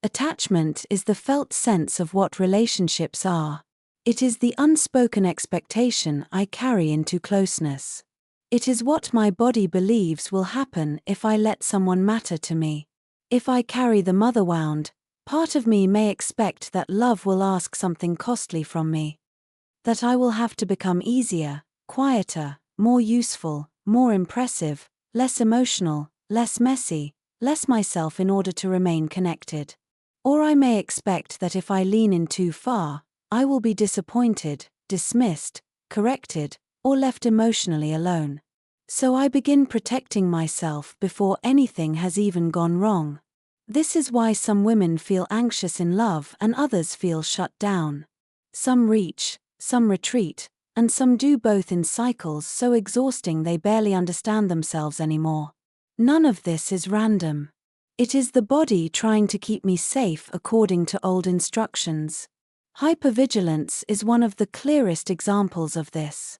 Attachment is the felt sense of what relationships are. It is the unspoken expectation I carry into closeness. It is what my body believes will happen if I let someone matter to me. If I carry the mother wound, part of me may expect that love will ask something costly from me. That I will have to become easier, quieter, more useful, more impressive, less emotional, less messy, less myself in order to remain connected. Or I may expect that if I lean in too far, I will be disappointed, dismissed, corrected, or left emotionally alone. So I begin protecting myself before anything has even gone wrong. This is why some women feel anxious in love and others feel shut down. Some reach, some retreat, and some do both in cycles so exhausting they barely understand themselves anymore. None of this is random. It is the body trying to keep me safe according to old instructions. Hypervigilance is one of the clearest examples of this.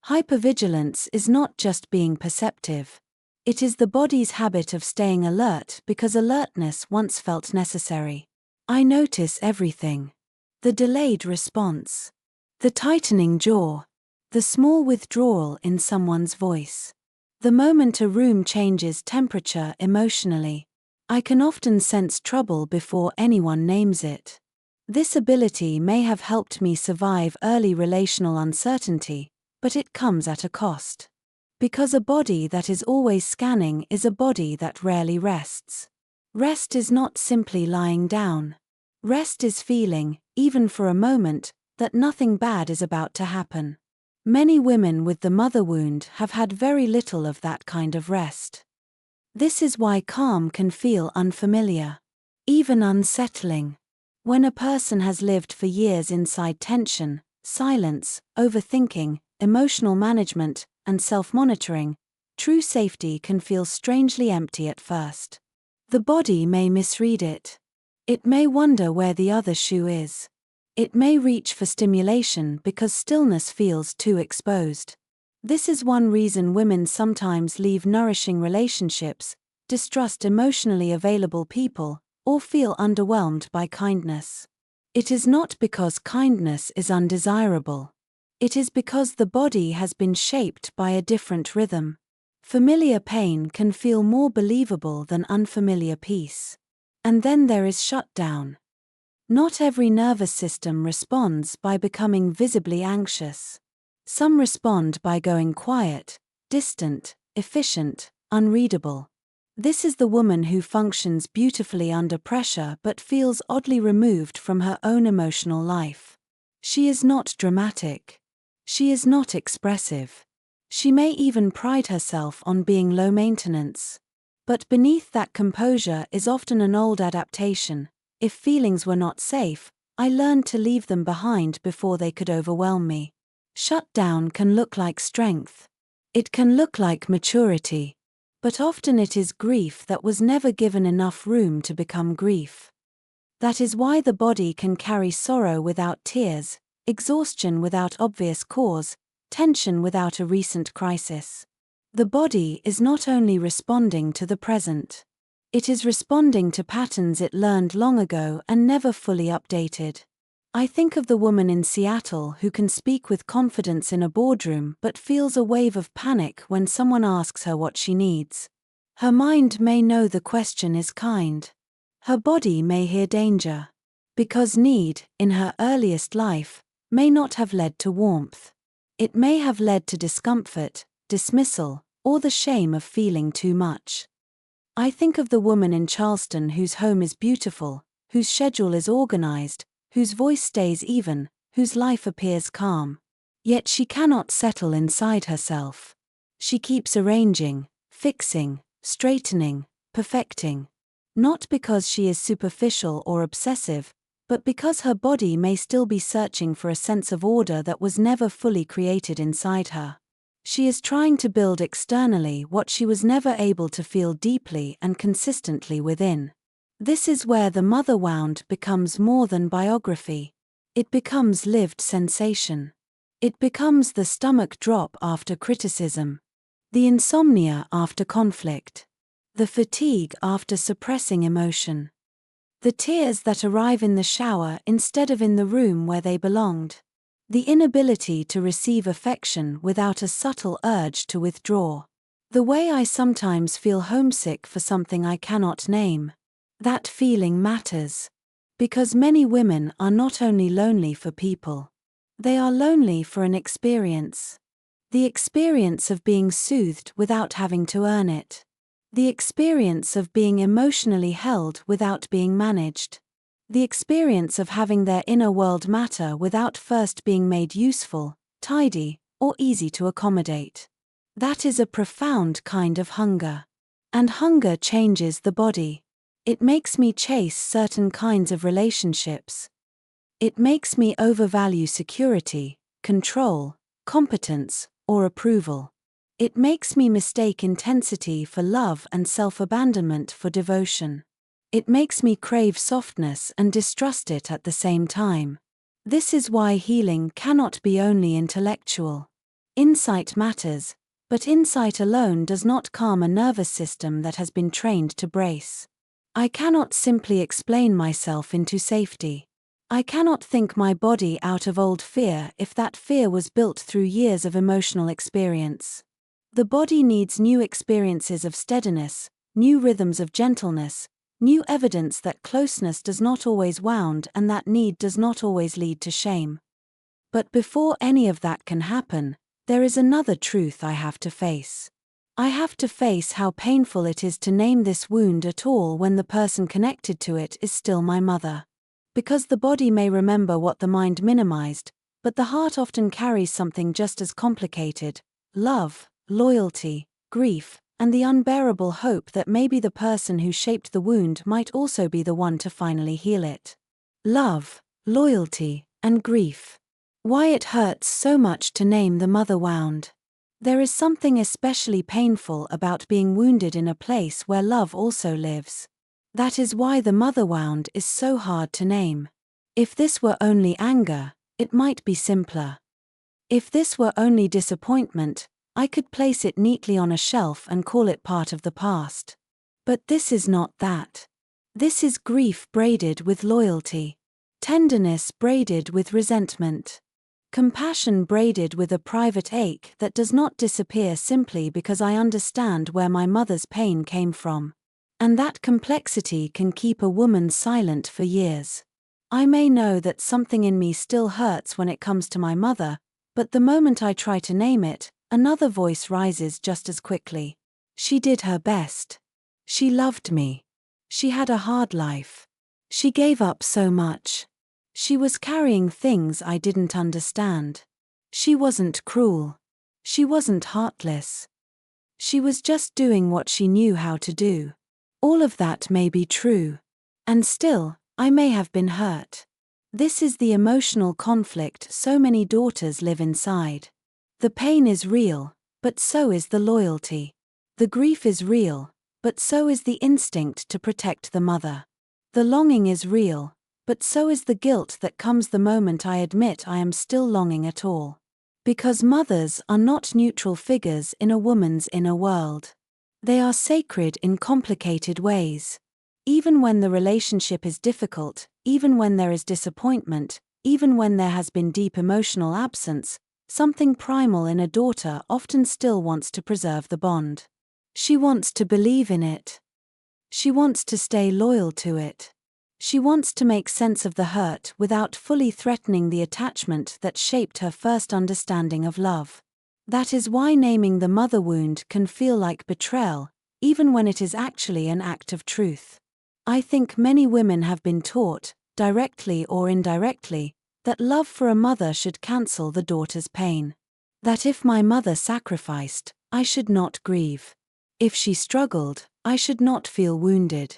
Hypervigilance is not just being perceptive. It is the body's habit of staying alert because alertness once felt necessary. I notice everything. The delayed response. The tightening jaw. The small withdrawal in someone's voice. The moment a room changes temperature emotionally. I can often sense trouble before anyone names it. This ability may have helped me survive early relational uncertainty, but it comes at a cost. Because a body that is always scanning is a body that rarely rests. Rest is not simply lying down. Rest is feeling, even for a moment, that nothing bad is about to happen. Many women with the mother wound have had very little of that kind of rest. This is why calm can feel unfamiliar, even unsettling. When a person has lived for years inside tension, silence, overthinking, emotional management, and self-monitoring, true safety can feel strangely empty at first. The body may misread it. It may wonder where the other shoe is. It may reach for stimulation because stillness feels too exposed. This is one reason women sometimes leave nourishing relationships, distrust emotionally available people, or feel underwhelmed by kindness. It is not because kindness is undesirable. It is because the body has been shaped by a different rhythm. Familiar pain can feel more believable than unfamiliar peace. And then there is shutdown. Not every nervous system responds by becoming visibly anxious. Some respond by going quiet, distant, efficient, unreadable. This is the woman who functions beautifully under pressure but feels oddly removed from her own emotional life. She is not dramatic. She is not expressive. She may even pride herself on being low maintenance. But beneath that composure is often an old adaptation. If feelings were not safe, I learned to leave them behind before they could overwhelm me. Shutdown can look like strength. It can look like maturity. But often it is grief that was never given enough room to become grief. That is why the body can carry sorrow without tears, exhaustion without obvious cause, tension without a recent crisis. The body is not only responding to the present. It is responding to patterns it learned long ago and never fully updated. I think of the woman in Seattle who can speak with confidence in a boardroom but feels a wave of panic when someone asks her what she needs. Her mind may know the question is kind. Her body may hear danger. Because need, in her earliest life, may not have led to warmth. It may have led to discomfort, dismissal, or the shame of feeling too much. I think of the woman in Charleston whose home is beautiful, whose schedule is organized, whose voice stays even, whose life appears calm. Yet she cannot settle inside herself. She keeps arranging, fixing, straightening, perfecting. Not because she is superficial or obsessive, but because her body may still be searching for a sense of order that was never fully created inside her. She is trying to build externally what she was never able to feel deeply and consistently within. This is where the mother wound becomes more than biography. It becomes lived sensation. It becomes the stomach drop after criticism, the insomnia after conflict, the fatigue after suppressing emotion, the tears that arrive in the shower instead of in the room where they belonged, the inability to receive affection without a subtle urge to withdraw, the way I sometimes feel homesick for something I cannot name. That feeling matters. Because many women are not only lonely for people. They are lonely for an experience. The experience of being soothed without having to earn it. The experience of being emotionally held without being managed. The experience of having their inner world matter without first being made useful, tidy, or easy to accommodate. That is a profound kind of hunger. And hunger changes the body. It makes me chase certain kinds of relationships. It makes me overvalue security, control, competence, or approval. It makes me mistake intensity for love and self-abandonment for devotion. It makes me crave softness and distrust it at the same time. This is why healing cannot be only intellectual. Insight matters, but insight alone does not calm a nervous system that has been trained to brace. I cannot simply explain myself into safety. I cannot think my body out of old fear if that fear was built through years of emotional experience. The body needs new experiences of steadiness, new rhythms of gentleness, new evidence that closeness does not always wound and that need does not always lead to shame. But before any of that can happen, there is another truth I have to face. I have to face how painful it is to name this wound at all when the person connected to it is still my mother. Because the body may remember what the mind minimized, but the heart often carries something just as complicated: love, loyalty, grief, and the unbearable hope that maybe the person who shaped the wound might also be the one to finally heal it. Love, loyalty, and grief. Why it hurts so much to name the mother wound. There is something especially painful about being wounded in a place where love also lives. That is why the mother wound is so hard to name. If this were only anger, it might be simpler. If this were only disappointment, I could place it neatly on a shelf and call it part of the past. But this is not that. This is grief braided with loyalty, tenderness braided with resentment, compassion braided with a private ache that does not disappear simply because I understand where my mother's pain came from. And that complexity can keep a woman silent for years. I may know that something in me still hurts when it comes to my mother, but the moment I try to name it, another voice rises just as quickly. She did her best. She loved me. She had a hard life. She gave up so much. She was carrying things I didn't understand. She wasn't cruel. She wasn't heartless. She was just doing what she knew how to do. All of that may be true. And still, I may have been hurt. This is the emotional conflict so many daughters live inside. The pain is real, but so is the loyalty. The grief is real, but so is the instinct to protect the mother. The longing is real, but so is the guilt that comes the moment I admit I am still longing at all. Because mothers are not neutral figures in a woman's inner world. They are sacred in complicated ways. Even when the relationship is difficult, even when there is disappointment, even when there has been deep emotional absence, something primal in a daughter often still wants to preserve the bond. She wants to believe in it. She wants to stay loyal to it. She wants to make sense of the hurt without fully threatening the attachment that shaped her first understanding of love. That is why naming the mother wound can feel like betrayal, even when it is actually an act of truth. I think many women have been taught, directly or indirectly, that love for a mother should cancel the daughter's pain. That if my mother sacrificed, I should not grieve. If she struggled, I should not feel wounded.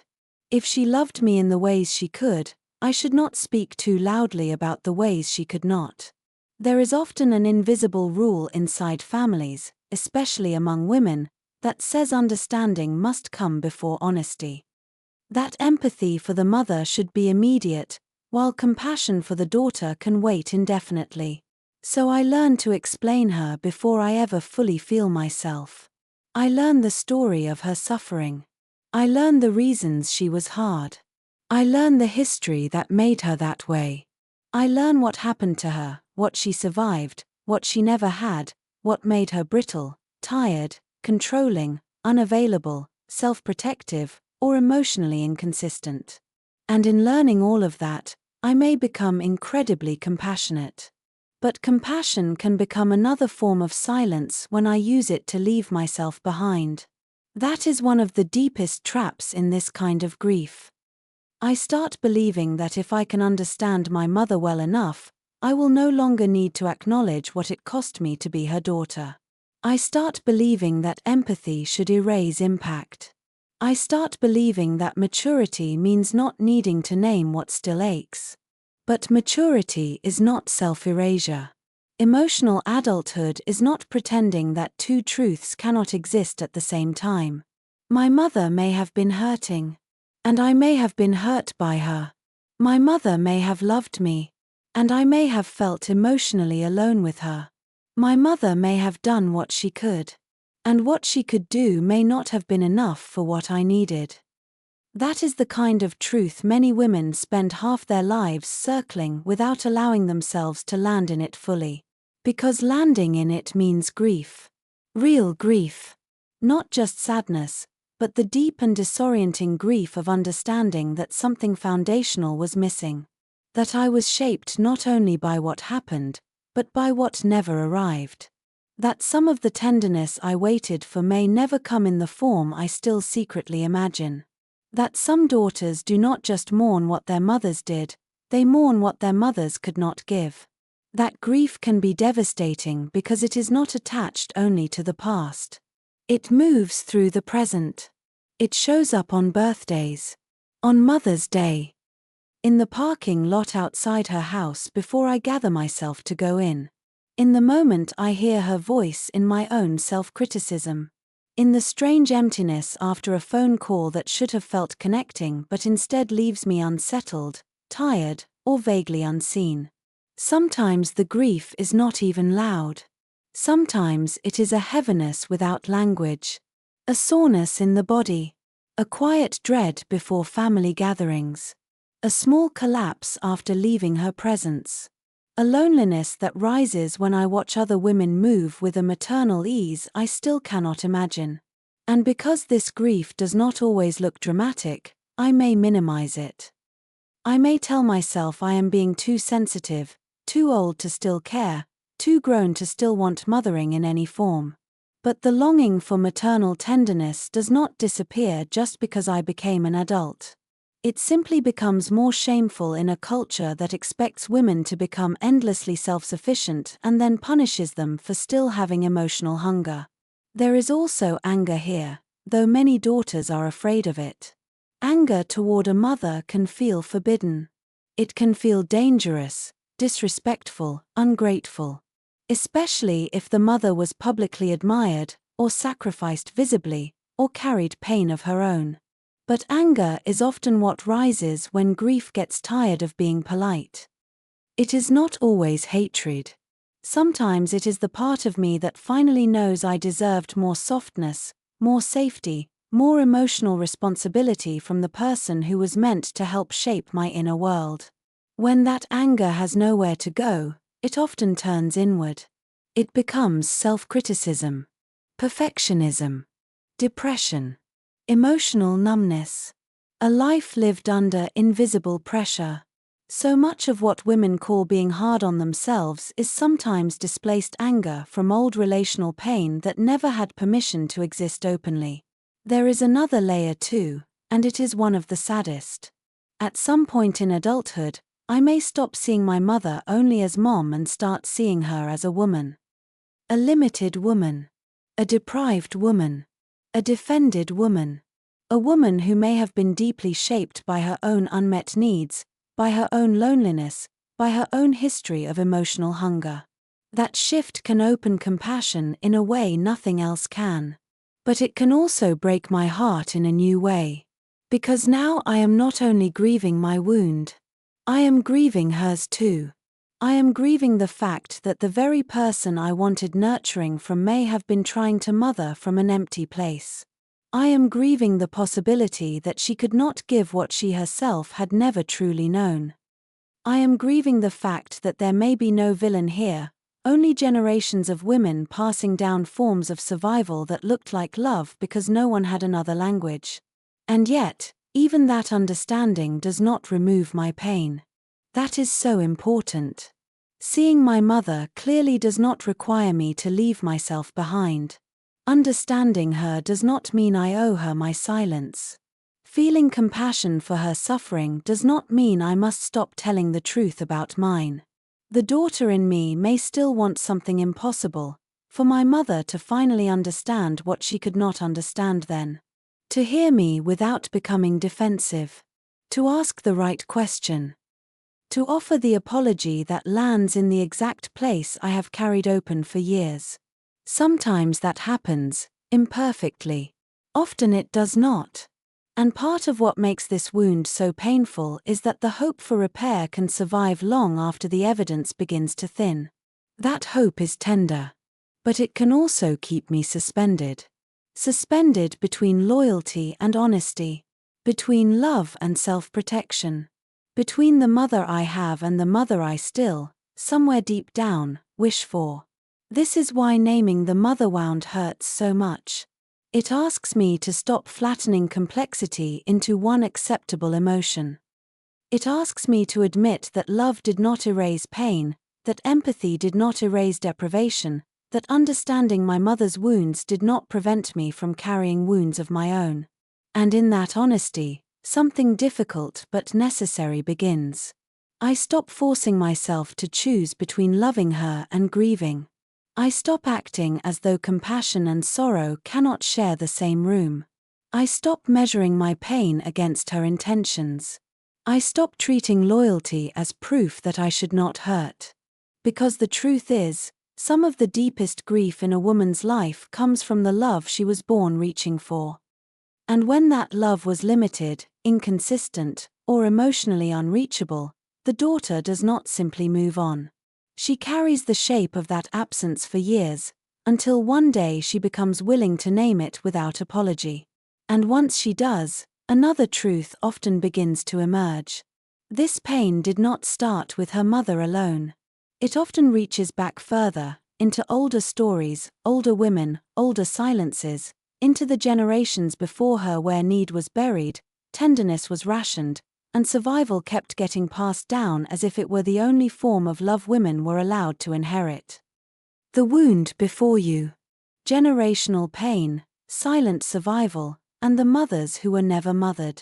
If she loved me in the ways she could, I should not speak too loudly about the ways she could not. There is often an invisible rule inside families, especially among women, that says understanding must come before honesty. That empathy for the mother should be immediate, while compassion for the daughter can wait indefinitely. So I learn to explain her before I ever fully feel myself. I learn the story of her suffering. I learn the reasons she was hard. I learn the history that made her that way. I learn what happened to her, what she survived, what she never had, what made her brittle, tired, controlling, unavailable, self-protective, or emotionally inconsistent. And in learning all of that, I may become incredibly compassionate. But compassion can become another form of silence when I use it to leave myself behind. That is one of the deepest traps in this kind of grief. I start believing that if I can understand my mother well enough, I will no longer need to acknowledge what it cost me to be her daughter. I start believing that empathy should erase impact. I start believing that maturity means not needing to name what still aches. But maturity is not self-erasure. Emotional adulthood is not pretending that two truths cannot exist at the same time. My mother may have been hurting. And I may have been hurt by her. My mother may have loved me. And I may have felt emotionally alone with her. My mother may have done what she could. And what she could do may not have been enough for what I needed. That is the kind of truth many women spend half their lives circling without allowing themselves to land in it fully. Because landing in it means grief. Real grief. Not just sadness, but the deep and disorienting grief of understanding that something foundational was missing. That I was shaped not only by what happened, but by what never arrived. That some of the tenderness I waited for may never come in the form I still secretly imagine. That some daughters do not just mourn what their mothers did, they mourn what their mothers could not give. That grief can be devastating because it is not attached only to the past. It moves through the present. It shows up on birthdays. On Mother's Day. In the parking lot outside her house before I gather myself to go in. In the moment I hear her voice in my own self-criticism. In the strange emptiness after a phone call that should have felt connecting but instead leaves me unsettled, tired, or vaguely unseen. Sometimes the grief is not even loud. Sometimes it is a heaviness without language. A soreness in the body. A quiet dread before family gatherings. A small collapse after leaving her presence. A loneliness that rises when I watch other women move with a maternal ease I still cannot imagine. And because this grief does not always look dramatic, I may minimize it. I may tell myself I am being too sensitive, too old to still care, too grown to still want mothering in any form. But the longing for maternal tenderness does not disappear just because I became an adult. It simply becomes more shameful in a culture that expects women to become endlessly self-sufficient and then punishes them for still having emotional hunger. There is also anger here, though many daughters are afraid of it. Anger toward a mother can feel forbidden. It can feel dangerous, disrespectful, ungrateful. Especially if the mother was publicly admired, or sacrificed visibly, or carried pain of her own. But anger is often what rises when grief gets tired of being polite. It is not always hatred. Sometimes it is the part of me that finally knows I deserved more softness, more safety, more emotional responsibility from the person who was meant to help shape my inner world. When that anger has nowhere to go, it often turns inward. It becomes self-criticism, perfectionism, depression, emotional numbness, a life lived under invisible pressure. So much of what women call being hard on themselves is sometimes displaced anger from old relational pain that never had permission to exist openly. There is another layer too, and it is one of the saddest. At some point in adulthood, I may stop seeing my mother only as mom and start seeing her as a woman. A limited woman. A deprived woman. A defended woman. A woman who may have been deeply shaped by her own unmet needs, by her own loneliness, by her own history of emotional hunger. That shift can open compassion in a way nothing else can. But it can also break my heart in a new way. Because now I am not only grieving my wound, I am grieving hers too. I am grieving the fact that the very person I wanted nurturing from may have been trying to mother from an empty place. I am grieving the possibility that she could not give what she herself had never truly known. I am grieving the fact that there may be no villain here, only generations of women passing down forms of survival that looked like love because no one had another language. And yet, even that understanding does not remove my pain. That is so important. Seeing my mother clearly does not require me to leave myself behind. Understanding her does not mean I owe her my silence. Feeling compassion for her suffering does not mean I must stop telling the truth about mine. The daughter in me may still want something impossible, for my mother to finally understand what she could not understand then. To hear me without becoming defensive. To ask the right question. To offer the apology that lands in the exact place I have carried open for years. Sometimes that happens, imperfectly. Often it does not. And part of what makes this wound so painful is that the hope for repair can survive long after the evidence begins to thin. That hope is tender. But it can also keep me suspended. Suspended between loyalty and honesty. Between love and self-protection. Between the mother I have and the mother I still, somewhere deep down, wish for. This is why naming the mother wound hurts so much. It asks me to stop flattening complexity into one acceptable emotion. It asks me to admit that love did not erase pain, that empathy did not erase deprivation, that understanding my mother's wounds did not prevent me from carrying wounds of my own. And in that honesty, something difficult but necessary begins. I stop forcing myself to choose between loving her and grieving. I stop acting as though compassion and sorrow cannot share the same room. I stop measuring my pain against her intentions. I stop treating loyalty as proof that I should not hurt. Because the truth is, Some of the deepest grief in a woman's life comes from the love she was born reaching for. And when that love was limited, inconsistent, or emotionally unreachable, the daughter does not simply move on. She carries the shape of that absence for years, until one day she becomes willing to name it without apology. And once she does, another truth often begins to emerge. This pain did not start with her mother alone. It often reaches back further, into older stories, older women, older silences, into the generations before her where need was buried, tenderness was rationed, and survival kept getting passed down as if it were the only form of love women were allowed to inherit. The wound before you. Generational pain, silent survival, and the mothers who were never mothered.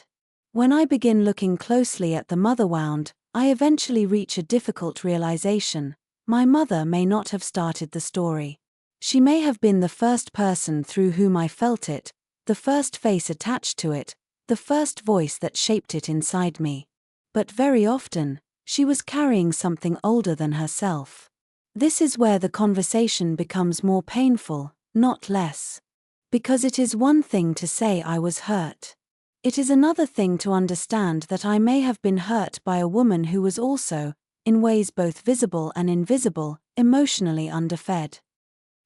When I begin looking closely at the mother wound, I eventually reach a difficult realization: my mother may not have started the story. She may have been the first person through whom I felt it, the first face attached to it, the first voice that shaped it inside me. But very often, she was carrying something older than herself. This is where the conversation becomes more painful, not less. Because it is one thing to say I was hurt. It is another thing to understand that I may have been hurt by a woman who was also, in ways both visible and invisible, emotionally underfed.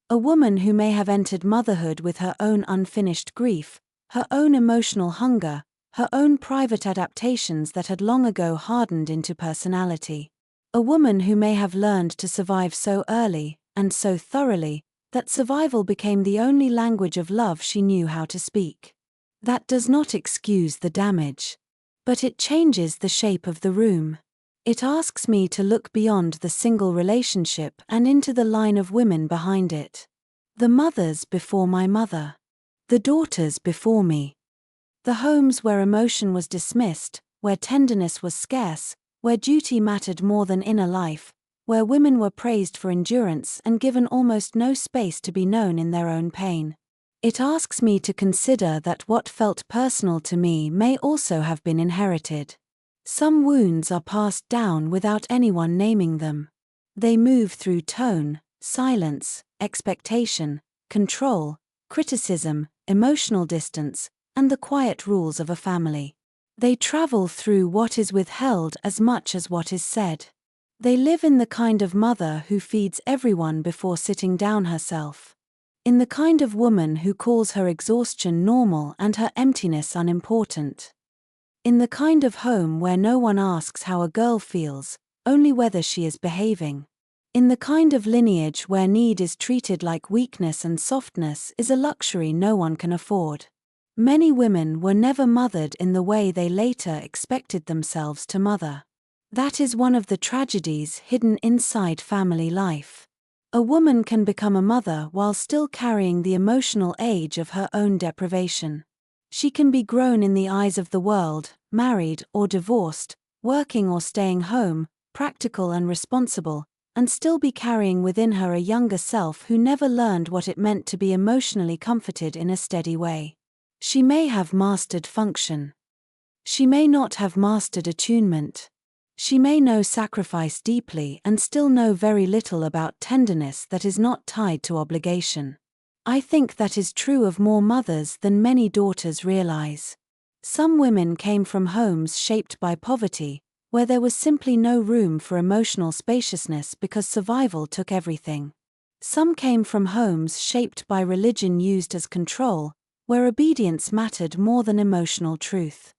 A woman who may have entered motherhood with her own unfinished grief, her own emotional hunger, her own private adaptations that had long ago hardened into personality. A woman who may have learned to survive so early, and so thoroughly, that survival became the only language of love she knew how to speak. That does not excuse the damage. But it changes the shape of the room. It asks me to look beyond the single relationship and into the line of women behind it. The mothers before my mother. The daughters before me. The homes where emotion was dismissed, where tenderness was scarce, where duty mattered more than inner life, where women were praised for endurance and given almost no space to be known in their own pain. It asks me to consider that what felt personal to me may also have been inherited. Some wounds are passed down without anyone naming them. They move through tone, silence, expectation, control, criticism, emotional distance, and the quiet rules of a family. They travel through what is withheld as much as what is said. They live in the kind of mother who feeds everyone before sitting down herself. In the kind of woman who calls her exhaustion normal and her emptiness unimportant. In the kind of home where no one asks how a girl feels, only whether she is behaving. In the kind of lineage where need is treated like weakness and softness is a luxury no one can afford. Many women were never mothered in the way they later expected themselves to mother. That is one of the tragedies hidden inside family life. A woman can become a mother while still carrying the emotional age of her own deprivation. She can be grown in the eyes of the world, married or divorced, working or staying home, practical and responsible, and still be carrying within her a younger self who never learned what it meant to be emotionally comforted in a steady way. She may have mastered function. She may not have mastered attunement. She may know sacrifice deeply and still know very little about tenderness that is not tied to obligation. I think that is true of more mothers than many daughters realize. Some women came from homes shaped by poverty, where there was simply no room for emotional spaciousness because survival took everything. Some came from homes shaped by religion used as control, where obedience mattered more than emotional truth.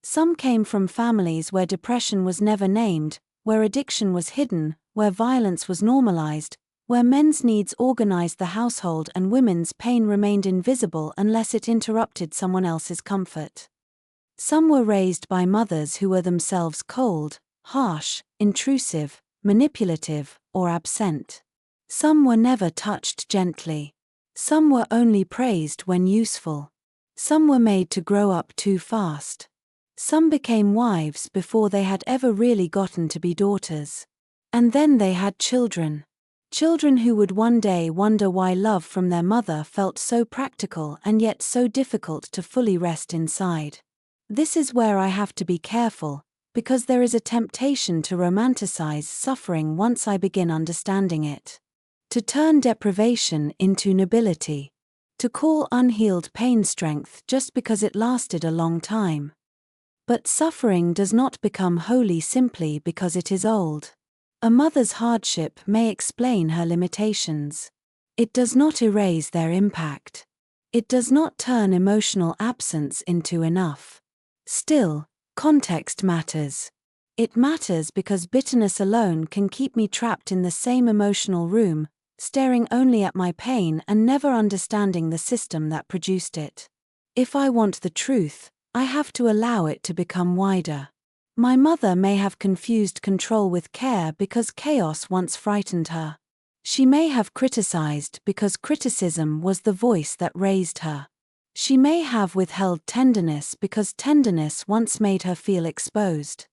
Some came from families where depression was never named, where addiction was hidden, where violence was normalized, where men's needs organized the household and women's pain remained invisible unless it interrupted someone else's comfort. Some were raised by mothers who were themselves cold, harsh, intrusive, manipulative, or absent. Some were never touched gently. Some were only praised when useful. Some were made to grow up too fast. Some became wives before they had ever really gotten to be daughters. And then they had children. Children who would one day wonder why love from their mother felt so practical and yet so difficult to fully rest inside. This is where I have to be careful, because there is a temptation to romanticize suffering once I begin understanding it. to turn deprivation into nobility, to call unhealed pain strength just because it lasted a long time. But suffering does not become holy simply because it is old. A mother's hardship may explain her limitations. It does not erase their impact. It does not turn emotional absence into enough. Still, context matters. It matters because bitterness alone can keep me trapped in the same emotional room, staring only at my pain and never understanding the system that produced it. If I want the truth, I have to allow it to become wider. My mother may have confused control with care because chaos once frightened her. She may have criticized because criticism was the voice that raised her. She may have withheld tenderness because tenderness once made her feel exposed.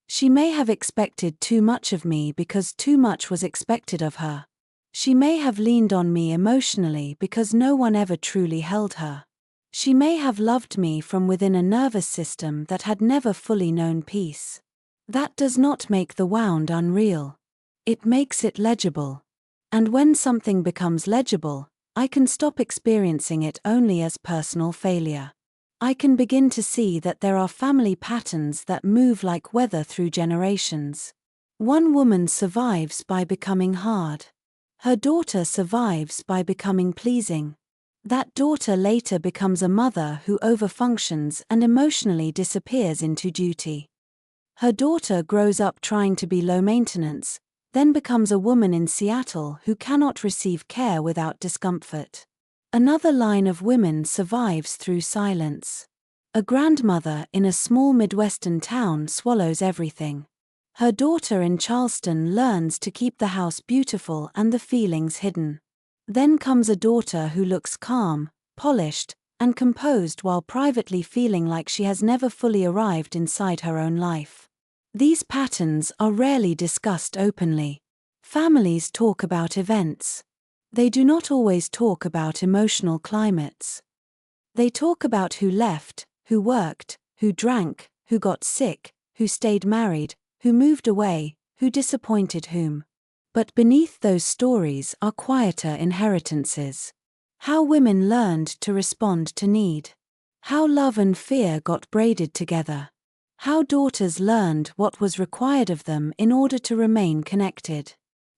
She may have expected too much of me because too much was expected of her. She may have leaned on me emotionally because no one ever truly held her. She may have loved me from within a nervous system that had never fully known peace. That does not make the wound unreal. It makes it legible. And when something becomes legible, I can stop experiencing it only as personal failure. I can begin to see that there are family patterns that move like weather through generations. One woman survives by becoming hard. Her daughter survives by becoming pleasing. That daughter later becomes a mother who overfunctions and emotionally disappears into duty. Her daughter grows up trying to be low maintenance, then becomes a woman in Seattle who cannot receive care without discomfort. Another line of women survives through silence. A grandmother in a small Midwestern town swallows everything. Her daughter in Charleston learns to keep the house beautiful and the feelings hidden. Then comes a daughter who looks calm, polished, and composed while privately feeling like she has never fully arrived inside her own life. These patterns are rarely discussed openly. Families talk about events. They do not always talk about emotional climates. They talk about who left, who worked, who drank, who got sick, who stayed married, who moved away, who disappointed whom. But beneath those stories are quieter inheritances. How women learned to respond to need. How love and fear got braided together. How daughters learned what was required of them in order to remain connected.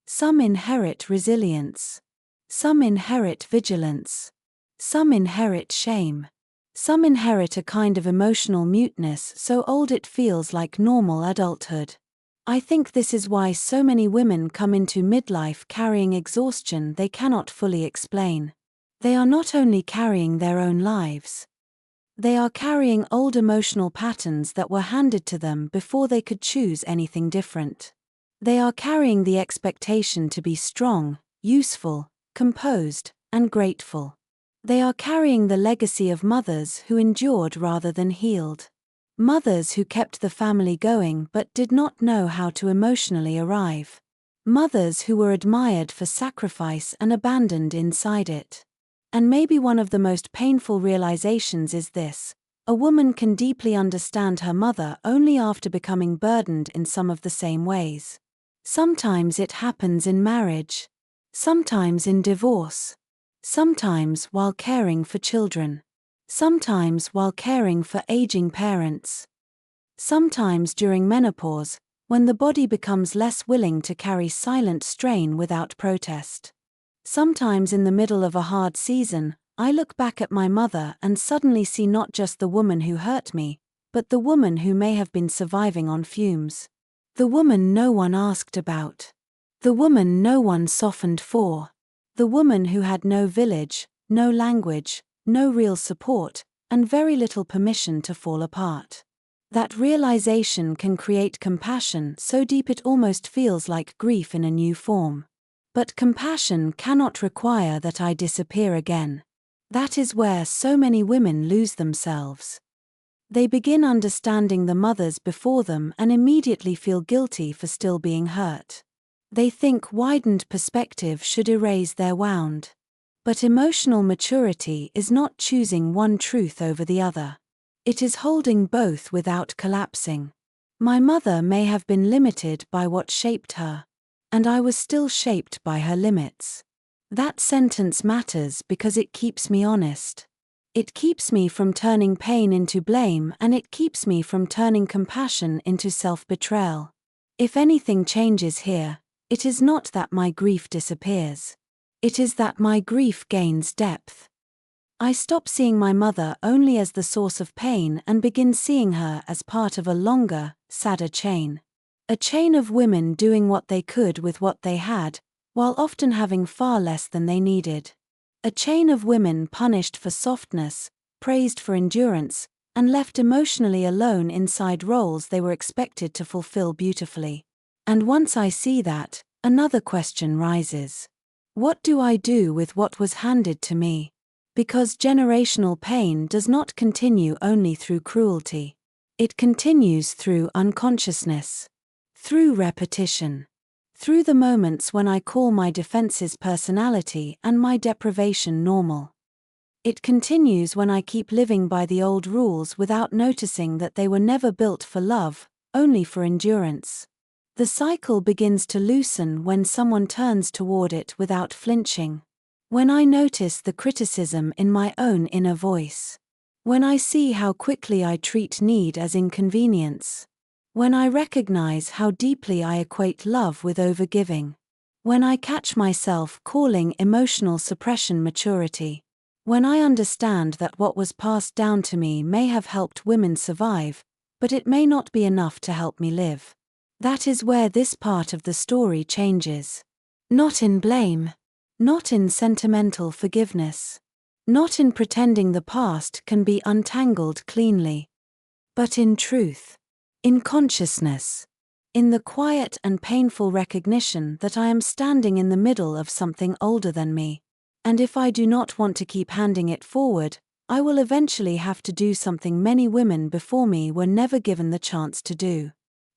Some inherit resilience. Some inherit vigilance. Some inherit shame. Some inherit a kind of emotional muteness so old it feels like normal adulthood. I think this is why so many women come into midlife carrying exhaustion they cannot fully explain. They are not only carrying their own lives. They are carrying old emotional patterns that were handed to them before they could choose anything different. They are carrying the expectation to be strong, useful, composed, and grateful. They are carrying the legacy of mothers who endured rather than healed. Mothers who kept the family going but did not know how to emotionally arrive. Mothers who were admired for sacrifice and abandoned inside it. And maybe one of the most painful realizations is this: a woman can deeply understand her mother only after becoming burdened in some of the same ways. Sometimes it happens in marriage. Sometimes in divorce. Sometimes while caring for children. Sometimes while caring for aging parents. Sometimes during menopause, when the body becomes less willing to carry silent strain without protest. Sometimes in the middle of a hard season, I look back at my mother and suddenly see not just the woman who hurt me, but the woman who may have been surviving on fumes. The woman no one asked about. The woman no one softened for. The woman who had no village, no language, no real support, and very little permission to fall apart. That realization can create compassion so deep it almost feels like grief in a new form. But compassion cannot require that I disappear again. That is where so many women lose themselves. They begin understanding the mothers before them and immediately feel guilty for still being hurt. They think widened perspective should erase their wound. But emotional maturity is not choosing one truth over the other. It is holding both without collapsing. My mother may have been limited by what shaped her. and I was still shaped by her limits. That sentence matters because it keeps me honest. It keeps me from turning pain into blame, and it keeps me from turning compassion into self-betrayal. If anything changes here, it is not that my grief disappears. It is that my grief gains depth. I stop seeing my mother only as the source of pain and begin seeing her as part of a longer, sadder chain. A chain of women doing what they could with what they had, while often having far less than they needed. A chain of women punished for softness, praised for endurance, and left emotionally alone inside roles they were expected to fulfill beautifully. And once I see that, another question rises. What do I do with what was handed to me? Because generational pain does not continue only through cruelty. It continues through unconsciousness, through repetition, through the moments when I call my defenses personality and my deprivation normal. It continues when I keep living by the old rules without noticing that they were never built for love, only for endurance. The cycle begins to loosen when someone turns toward it without flinching. When I notice the criticism in my own inner voice. When I see how quickly I treat need as inconvenience. When I recognize how deeply I equate love with overgiving. When I catch myself calling emotional suppression maturity. When I understand that what was passed down to me may have helped women survive, but it may not be enough to help me live. That is where this part of the story changes. Not in blame. Not in sentimental forgiveness. Not in pretending the past can be untangled cleanly. But in truth. In consciousness. In the quiet and painful recognition that I am standing in the middle of something older than me. And if I do not want to keep handing it forward, I will eventually have to do something many women before me were never given the chance to do.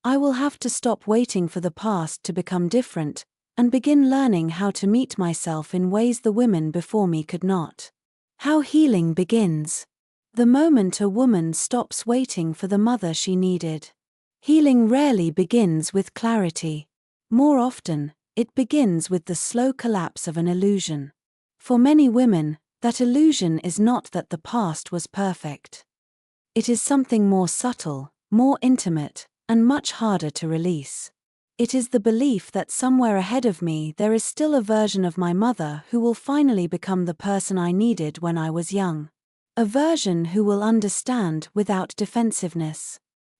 I will have to stop waiting for the past to become different, and begin learning how to meet myself in ways the women before me could not. How healing begins. The moment a woman stops waiting for the mother she needed. Healing rarely begins with clarity. More often, it begins with the slow collapse of an illusion. For many women, that illusion is not that the past was perfect. It is something more subtle, more intimate, and much harder to release. It is the belief that somewhere ahead of me there is still a version of my mother who will finally become the person I needed when I was young. A version who will understand without defensiveness.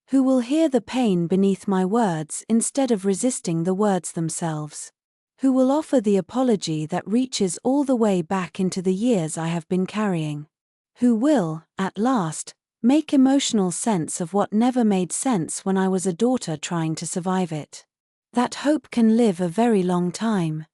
Who will hear the pain beneath my words instead of resisting the words themselves. Who will offer the apology that reaches all the way back into the years I have been carrying. Who will, at last, make emotional sense of what never made sense when I was a daughter trying to survive it. That hope can live a very long time.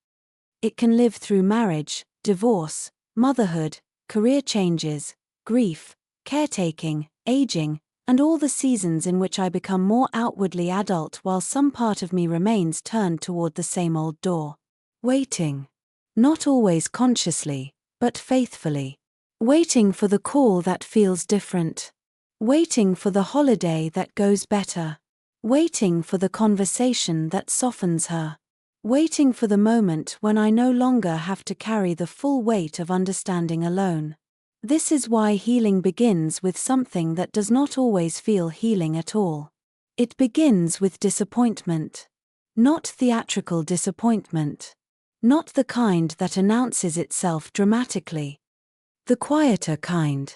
It can live through marriage, divorce, motherhood, career changes, grief, caretaking, aging, and all the seasons in which I become more outwardly adult while some part of me remains turned toward the same old door. Waiting. Not always consciously, but faithfully. Waiting for the call that feels different. Waiting for the holiday that goes better. Waiting for the conversation that softens her. Waiting for the moment when I no longer have to carry the full weight of understanding alone. This is why healing begins with something that does not always feel healing at all. It begins with disappointment. Not theatrical disappointment. Not the kind that announces itself dramatically. The quieter kind.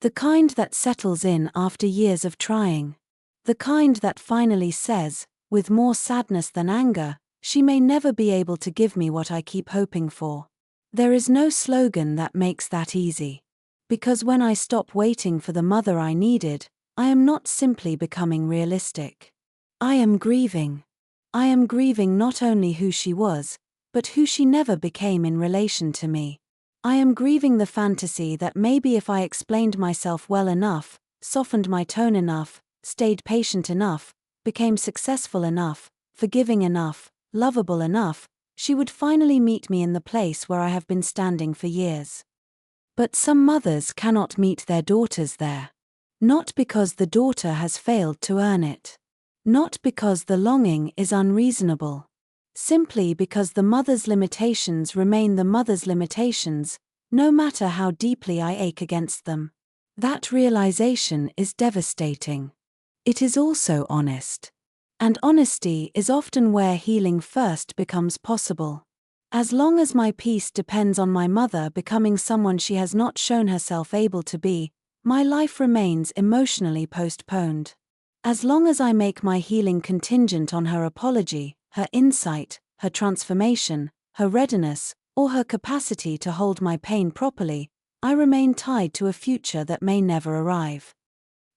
The kind that settles in after years of trying. The kind that finally says, with more sadness than anger, she may never be able to give me what I keep hoping for. There is no slogan that makes that easy. Because when I stop waiting for the mother I needed, I am not simply becoming realistic. I am grieving. I am grieving not only who she was, but who she never became in relation to me. I am grieving the fantasy that maybe if I explained myself well enough, softened my tone enough, stayed patient enough, became successful enough, forgiving enough, lovable enough, she would finally meet me in the place where I have been standing for years. But some mothers cannot meet their daughters there. Not because the daughter has failed to earn it. Not because the longing is unreasonable. simply because the mother's limitations remain the mother's limitations, no matter how deeply I ache against them. That realization is devastating. It is also honest. And honesty is often where healing first becomes possible. As long as my peace depends on my mother becoming someone she has not shown herself able to be, my life remains emotionally postponed. As long as I make my healing contingent on her apology, her insight, her transformation, her readiness, or her capacity to hold my pain properly, I remain tied to a future that may never arrive.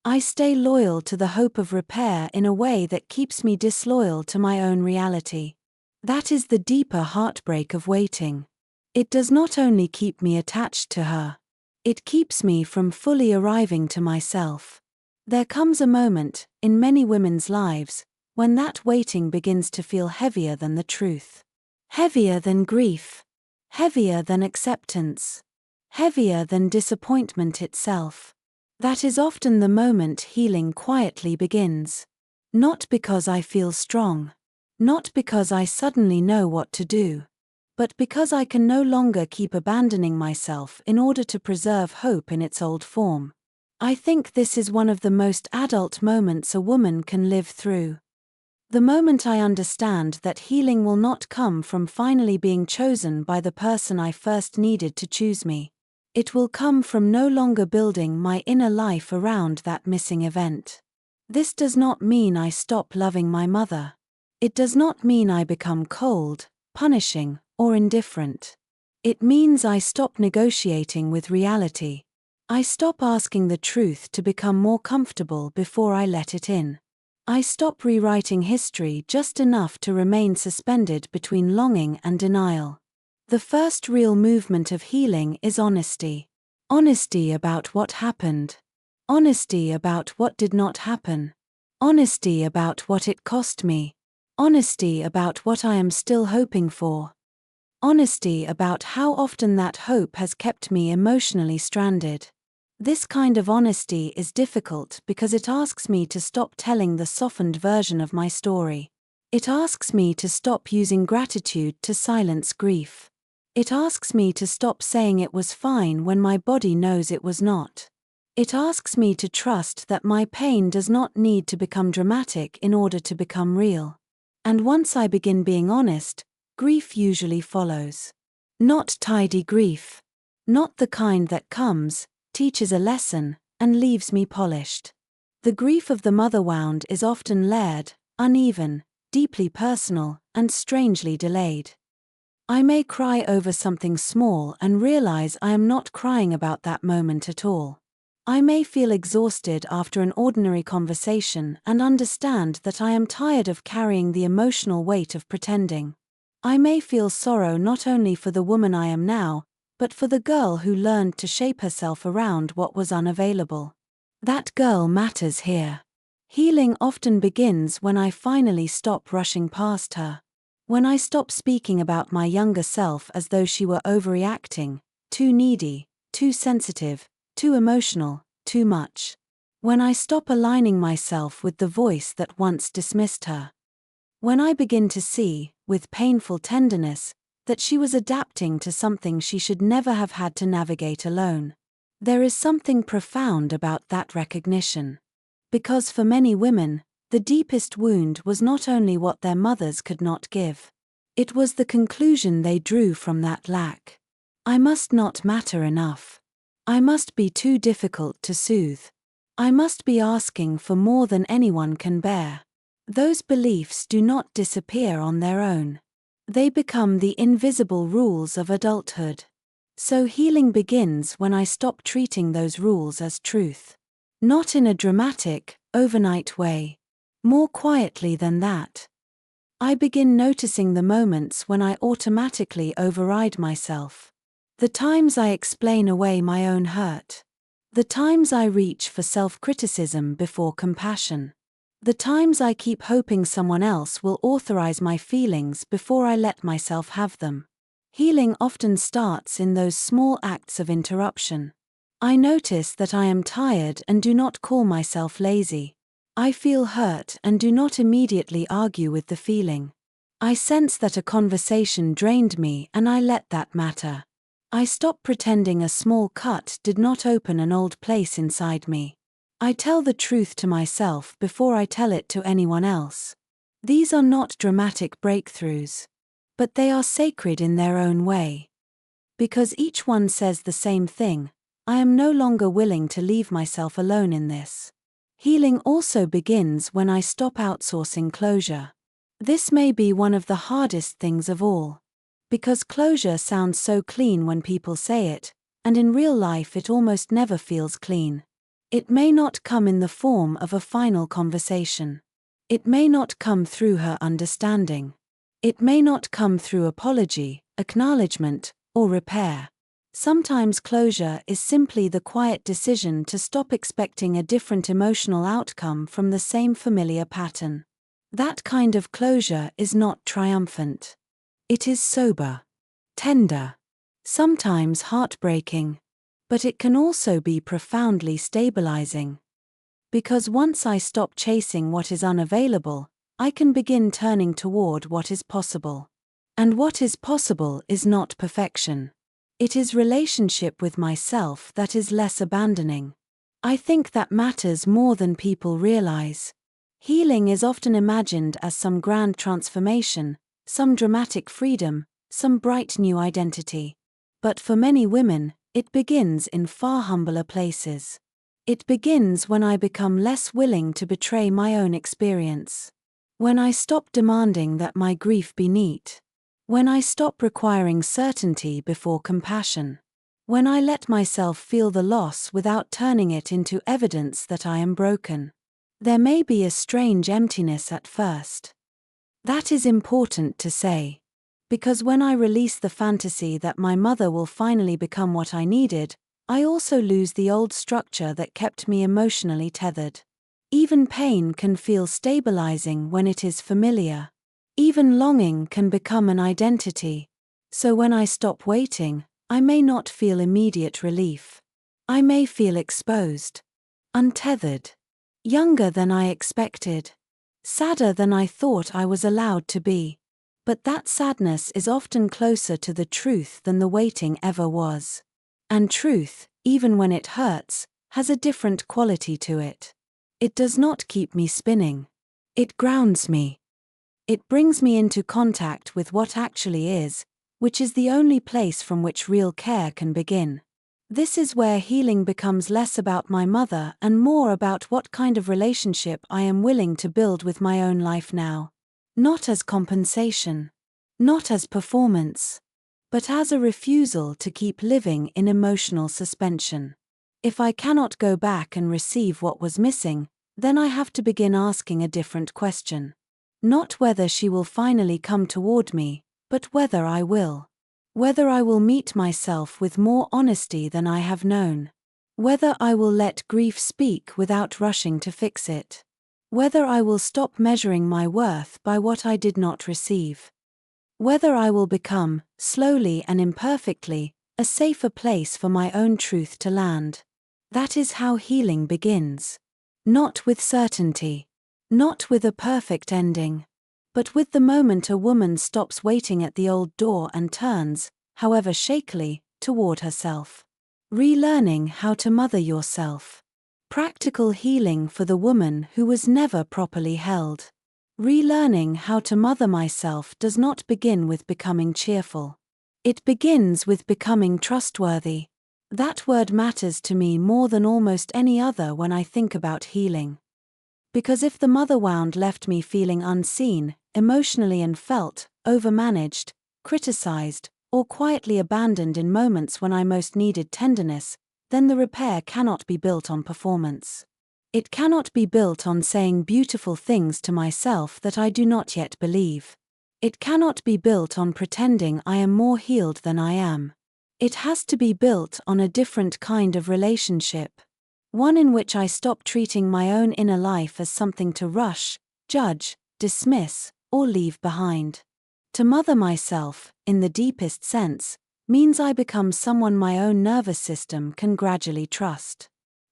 I stay loyal to the hope of repair in a way that keeps me disloyal to my own reality. That is the deeper heartbreak of waiting. It does not only keep me attached to her, it keeps me from fully arriving to myself. There comes a moment, in many women's lives, when that waiting begins to feel heavier than the truth. Heavier than grief. Heavier than acceptance. Heavier than disappointment itself. That is often the moment healing quietly begins. Not because I feel strong. Not because I suddenly know what to do. But because I can no longer keep abandoning myself in order to preserve hope in its old form. I think this is one of the most adult moments a woman can live through. The moment I understand that healing will not come from finally being chosen by the person I first needed to choose me. It will come from no longer building my inner life around that missing event. This does not mean I stop loving my mother. It does not mean I become cold, punishing, or indifferent. It means I stop negotiating with reality. I stop asking the truth to become more comfortable before I let it in. I stop rewriting history just enough to remain suspended between longing and denial. The first real movement of healing is honesty. Honesty about what happened. Honesty about what did not happen. Honesty about what it cost me. Honesty about what I am still hoping for. Honesty about how often that hope has kept me emotionally stranded. This kind of honesty is difficult because it asks me to stop telling the softened version of my story. It asks me to stop using gratitude to silence grief. It asks me to stop saying it was fine when my body knows it was not. It asks me to trust that my pain does not need to become dramatic in order to become real. And once I begin being honest, grief usually follows. Not tidy grief. Not the kind that comes, teaches a lesson, and leaves me polished. The grief of the mother wound is often layered, uneven, deeply personal, and strangely delayed. I may cry over something small and realize I am not crying about that moment at all. I may feel exhausted after an ordinary conversation and understand that I am tired of carrying the emotional weight of pretending. I may feel sorrow not only for the woman I am now, but for the girl who learned to shape herself around what was unavailable. That girl matters here. Healing often begins when I finally stop rushing past her. When I stop speaking about my younger self as though she were overreacting, too needy, too sensitive, too emotional, too much. When I stop aligning myself with the voice that once dismissed her. When I begin to see, with painful tenderness, that she was adapting to something she should never have had to navigate alone. There is something profound about that recognition. Because for many women, the deepest wound was not only what their mothers could not give. It was the conclusion they drew from that lack. I must not matter enough. I must be too difficult to soothe. I must be asking for more than anyone can bear. Those beliefs do not disappear on their own. They become the invisible rules of adulthood. So healing begins when I stop treating those rules as truth. Not in a dramatic, overnight way. More quietly than that. I begin noticing the moments when I automatically override myself. The times I explain away my own hurt. The times I reach for self-criticism before compassion. The times I keep hoping someone else will authorize my feelings before I let myself have them. Healing often starts in those small acts of interruption. I notice that I am tired and do not call myself lazy. I feel hurt and do not immediately argue with the feeling. I sense that a conversation drained me and I let that matter. I stopped pretending a small cut did not open an old place inside me. I tell the truth to myself before I tell it to anyone else. These are not dramatic breakthroughs. But they are sacred in their own way. Because each one says the same thing, I am no longer willing to leave myself alone in this. Healing also begins when I stop outsourcing closure. This may be one of the hardest things of all. Because closure sounds so clean when people say it, and in real life it almost never feels clean. It may not come in the form of a final conversation. It may not come through her understanding. It may not come through apology, acknowledgement, or repair. Sometimes closure is simply the quiet decision to stop expecting a different emotional outcome from the same familiar pattern. That kind of closure is not triumphant. It is sober, tender, sometimes heartbreaking, but it can also be profoundly stabilizing. Because once I stop chasing what is unavailable, I can begin turning toward what is possible. And what is possible is not perfection. It is relationship with myself that is less abandoning. I think that matters more than people realize. Healing is often imagined as some grand transformation, some dramatic freedom, some bright new identity. But for many women, it begins in far humbler places. It begins when I become less willing to betray my own experience. When I stop demanding that my grief be neat. When I stop requiring certainty before compassion. When I let myself feel the loss without turning it into evidence that I am broken. There may be a strange emptiness at first. That is important to say. Because when I release the fantasy that my mother will finally become what I needed, I also lose the old structure that kept me emotionally tethered. Even pain can feel stabilizing when it is familiar. Even longing can become an identity. So when I stop waiting, I may not feel immediate relief. I may feel exposed, untethered, younger than I expected, sadder than I thought I was allowed to be. But that sadness is often closer to the truth than the waiting ever was. And truth, even when it hurts, has a different quality to it. It does not keep me spinning. It grounds me. It brings me into contact with what actually is, which is the only place from which real care can begin. This is where healing becomes less about my mother and more about what kind of relationship I am willing to build with my own life now. Not as compensation. Not as performance. But as a refusal to keep living in emotional suspension. If I cannot go back and receive what was missing, then I have to begin asking a different question. Not whether she will finally come toward me, but whether I will. Whether I will meet myself with more honesty than I have known. Whether I will let grief speak without rushing to fix it. Whether I will stop measuring my worth by what I did not receive. Whether I will become, slowly and imperfectly, a safer place for my own truth to land. That is how healing begins. Not with certainty. Not with a perfect ending. But with the moment a woman stops waiting at the old door and turns, however shakily, toward herself. Relearning how to mother yourself. Practical healing for the woman who was never properly held. Relearning how to mother myself does not begin with becoming cheerful. It begins with becoming trustworthy. That word matters to me more than almost any other when I think about healing. Because if the mother wound left me feeling unseen, emotionally and felt overmanaged, criticized, or quietly abandoned in moments when I most needed tenderness, then the repair cannot be built on performance. It cannot be built on saying beautiful things to myself that I do not yet believe. It cannot be built on pretending I am more healed than I am. It has to be built on a different kind of relationship. One in which I stop treating my own inner life as something to rush, judge, dismiss, or leave behind. To mother myself, in the deepest sense, means I become someone my own nervous system can gradually trust.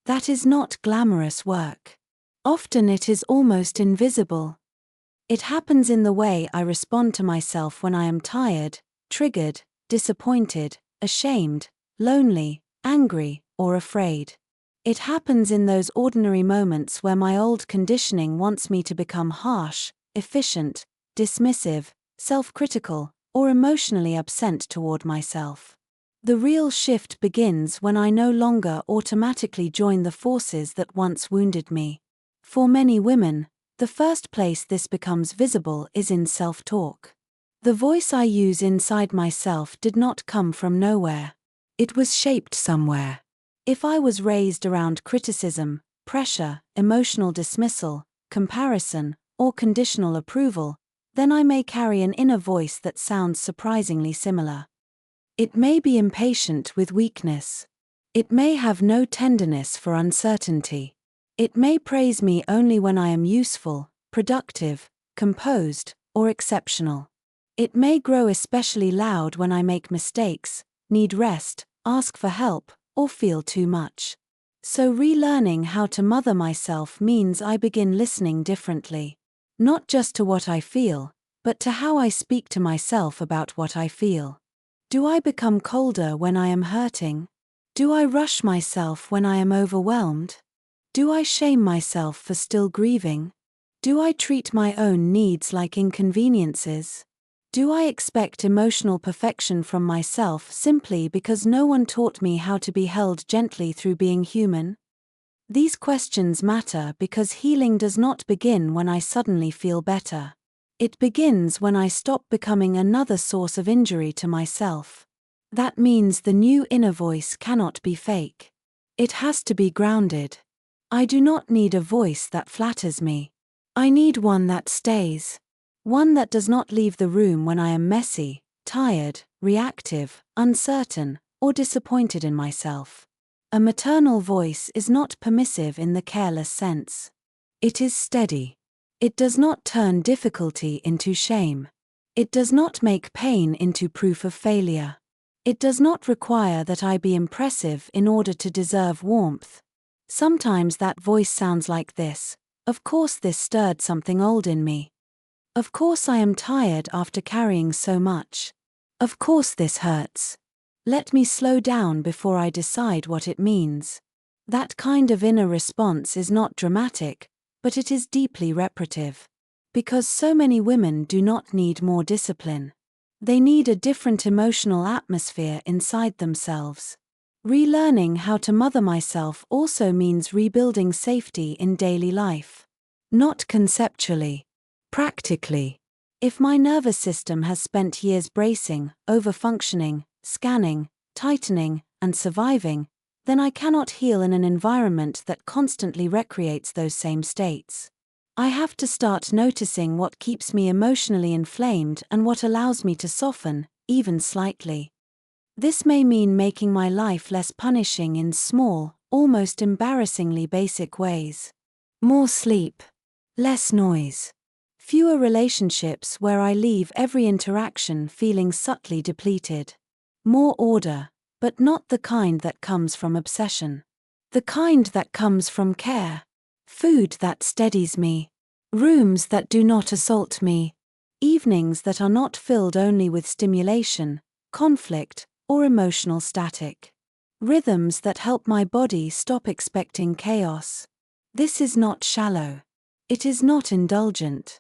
That is not glamorous work. Often it is almost invisible. It happens in the way I respond to myself when I am tired, triggered, disappointed, ashamed, lonely, angry, or afraid. It happens in those ordinary moments where my old conditioning wants me to become harsh, efficient, dismissive, self-critical, or emotionally absent toward myself. The real shift begins when I no longer automatically join the forces that once wounded me. For many women, the first place this becomes visible is in self-talk. The voice I use inside myself did not come from nowhere. It was shaped somewhere. If I was raised around criticism, pressure, emotional dismissal, comparison, or conditional approval, then I may carry an inner voice that sounds surprisingly similar. It may be impatient with weakness. It may have no tenderness for uncertainty. It may praise me only when I am useful, productive, composed, or exceptional. It may grow especially loud when I make mistakes, need rest, ask for help, or feel too much. So relearning how to mother myself means I begin listening differently. Not just to what I feel, but to how I speak to myself about what I feel. Do I become colder when I am hurting? Do I rush myself when I am overwhelmed? Do I shame myself for still grieving? Do I treat my own needs like inconveniences? Do I expect emotional perfection from myself simply because no one taught me how to be held gently through being human? These questions matter because healing does not begin when I suddenly feel better. It begins when I stop becoming another source of injury to myself. That means the new inner voice cannot be fake. It has to be grounded. I do not need a voice that flatters me. I need one that stays. One that does not leave the room when I am messy, tired, reactive, uncertain, or disappointed in myself. A maternal voice is not permissive in the careless sense. It is steady. It does not turn difficulty into shame. It does not make pain into proof of failure. It does not require that I be impressive in order to deserve warmth. Sometimes that voice sounds like this: "Of course this stirred something old in me. Of course I am tired after carrying so much. Of course this hurts. Let me slow down before I decide what it means." That kind of inner response is not dramatic, but it is deeply reparative. Because so many women do not need more discipline. They need a different emotional atmosphere inside themselves. Relearning how to mother myself also means rebuilding safety in daily life. Not conceptually. Practically. If my nervous system has spent years bracing, overfunctioning, scanning, tightening, and surviving, then I cannot heal in an environment that constantly recreates those same states. I have to start noticing what keeps me emotionally inflamed and what allows me to soften, even slightly. This may mean making my life less punishing in small, almost embarrassingly basic ways. More sleep. Less noise. Fewer relationships where I leave every interaction feeling subtly depleted. More order, but not the kind that comes from obsession. The kind that comes from care. Food that steadies me. Rooms that do not assault me. Evenings that are not filled only with stimulation, conflict, or emotional static. Rhythms that help my body stop expecting chaos. This is not shallow. It is not indulgent.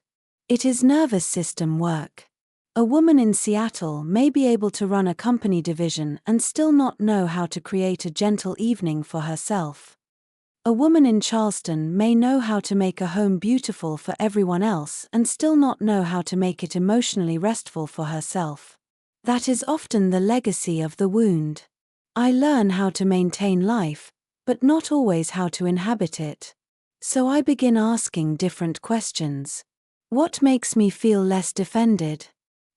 It is nervous system work. A woman in Seattle may be able to run a company division and still not know how to create a gentle evening for herself. A woman in Charleston may know how to make a home beautiful for everyone else and still not know how to make it emotionally restful for herself. That is often the legacy of the wound. I learn how to maintain life, but not always how to inhabit it. So I begin asking different questions. What makes me feel less defended?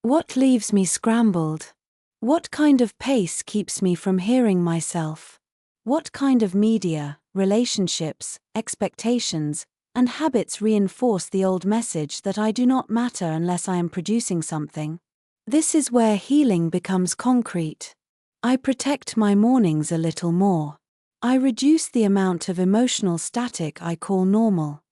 What leaves me scrambled? What kind of pace keeps me from hearing myself? What kind of media, relationships, expectations, and habits reinforce the old message that I do not matter unless I am producing something? This is where healing becomes concrete. I protect my mornings a little more. I reduce the amount of emotional static I call normal.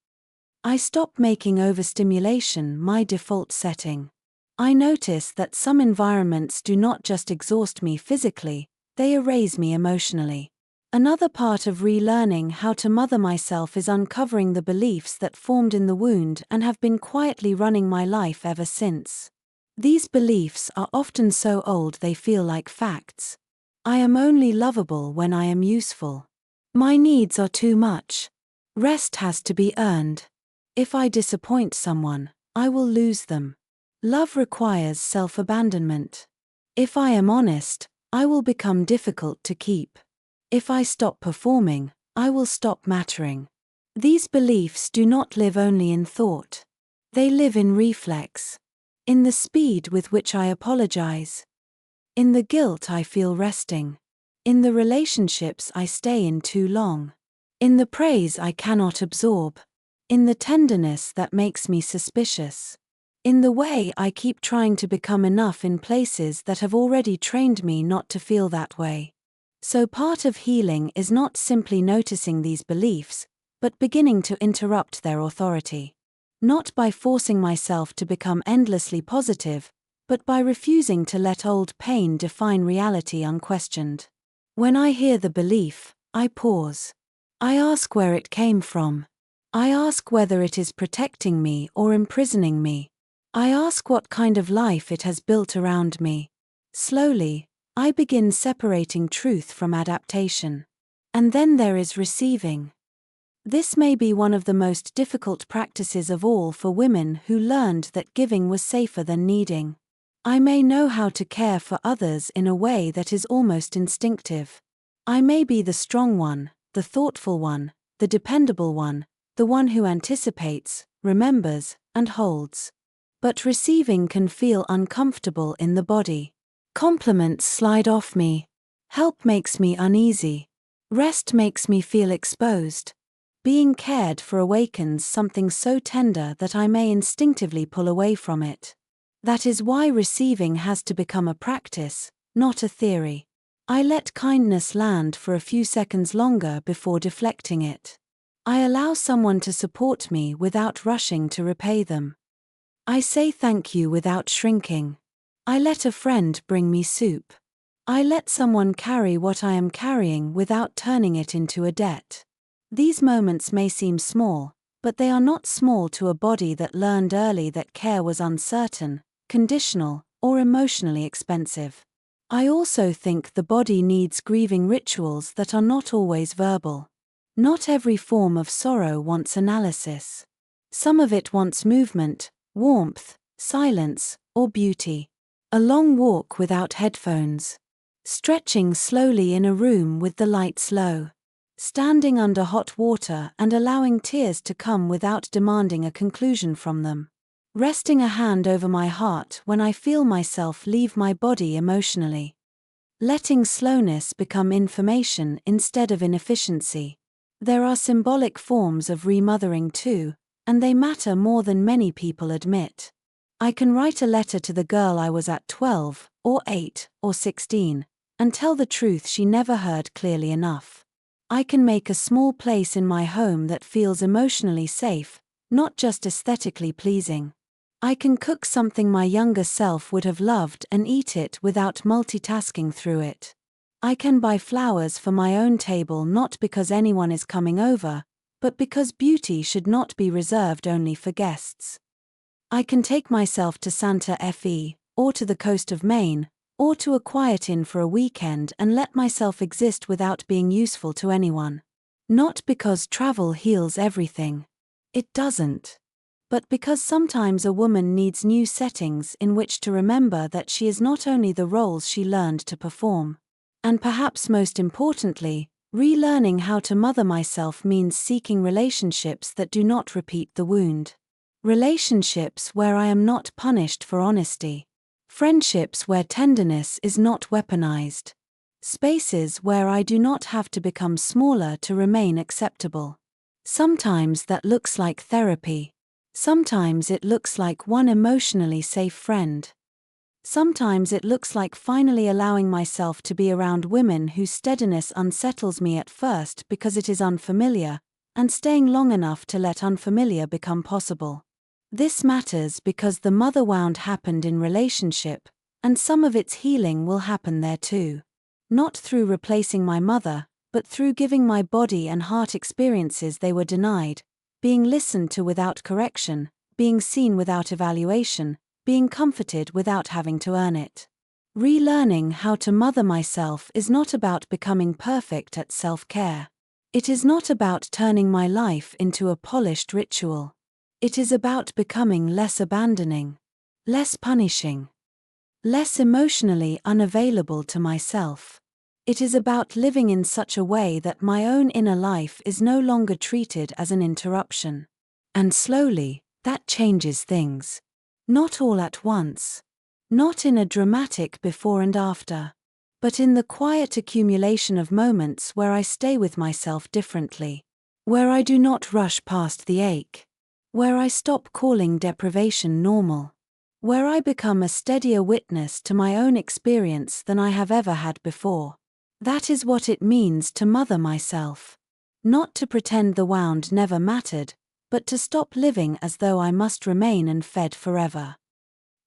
I stop making overstimulation my default setting. I notice that some environments do not just exhaust me physically, they erase me emotionally. Another part of relearning how to mother myself is uncovering the beliefs that formed in the wound and have been quietly running my life ever since. These beliefs are often so old they feel like facts. I am only lovable when I am useful. My needs are too much. Rest has to be earned. If I disappoint someone, I will lose them. Love requires self-abandonment. If I am honest, I will become difficult to keep. If I stop performing, I will stop mattering. These beliefs do not live only in thought. They live in reflex. In the speed with which I apologize. In the guilt I feel resting. In the relationships I stay in too long. In the praise I cannot absorb. In the tenderness that makes me suspicious. In the way I keep trying to become enough in places that have already trained me not to feel that way. So part of healing is not simply noticing these beliefs, but beginning to interrupt their authority. Not by forcing myself to become endlessly positive, but by refusing to let old pain define reality unquestioned. When I hear the belief, I pause. I ask where it came from. I ask whether it is protecting me or imprisoning me. I ask what kind of life it has built around me. Slowly, I begin separating truth from adaptation. And then there is receiving. This may be one of the most difficult practices of all for women who learned that giving was safer than needing. I may know how to care for others in a way that is almost instinctive. I may be the strong one, the thoughtful one, the dependable one, the one who anticipates, remembers, and holds. But receiving can feel uncomfortable in the body. Compliments slide off me. Help makes me uneasy. Rest makes me feel exposed. Being cared for awakens something so tender that I may instinctively pull away from it. That is why receiving has to become a practice, not a theory. I let kindness land for a few seconds longer before deflecting it. I allow someone to support me without rushing to repay them. I say thank you without shrinking. I let a friend bring me soup. I let someone carry what I am carrying without turning it into a debt. These moments may seem small, but they are not small to a body that learned early that care was uncertain, conditional, or emotionally expensive. I also think the body needs grieving rituals that are not always verbal. Not every form of sorrow wants analysis. Some of it wants movement, warmth, silence, or beauty. A long walk without headphones. Stretching slowly in a room with the lights low. Standing under hot water and allowing tears to come without demanding a conclusion from them. Resting a hand over my heart when I feel myself leave my body emotionally. Letting slowness become information instead of inefficiency. There are symbolic forms of remothering too, and they matter more than many people admit. I can write a letter to the girl I was at 12, or 8, or 16, and tell the truth she never heard clearly enough. I can make a small place in my home that feels emotionally safe, not just aesthetically pleasing. I can cook something my younger self would have loved and eat it without multitasking through it. I can buy flowers for my own table not because anyone is coming over, but because beauty should not be reserved only for guests. I can take myself to Santa Fe, or to the coast of Maine, or to a quiet inn for a weekend and let myself exist without being useful to anyone. Not because travel heals everything. It doesn't. But because sometimes a woman needs new settings in which to remember that she is not only the roles she learned to perform. And perhaps most importantly, relearning how to mother myself means seeking relationships that do not repeat the wound. Relationships where I am not punished for honesty. Friendships where tenderness is not weaponized. Spaces where I do not have to become smaller to remain acceptable. Sometimes that looks like therapy. Sometimes it looks like one emotionally safe friend. Sometimes it looks like finally allowing myself to be around women whose steadiness unsettles me at first because it is unfamiliar, and staying long enough to let unfamiliar become possible. This matters because the mother wound happened in relationship, and some of its healing will happen there too. Not through replacing my mother, but through giving my body and heart experiences they were denied, being listened to without correction, being seen without evaluation, being comforted without having to earn it. Relearning how to mother myself is not about becoming perfect at self-care. It is not about turning my life into a polished ritual. It is about becoming less abandoning, less punishing, less emotionally unavailable to myself. It is about living in such a way that my own inner life is no longer treated as an interruption. And slowly, that changes things. Not all at once. Not in a dramatic before and after. But in the quiet accumulation of moments where I stay with myself differently. Where I do not rush past the ache. Where I stop calling deprivation normal. Where I become a steadier witness to my own experience than I have ever had before. That is what it means to mother myself. Not to pretend the wound never mattered, but to stop living as though I must remain and fed forever.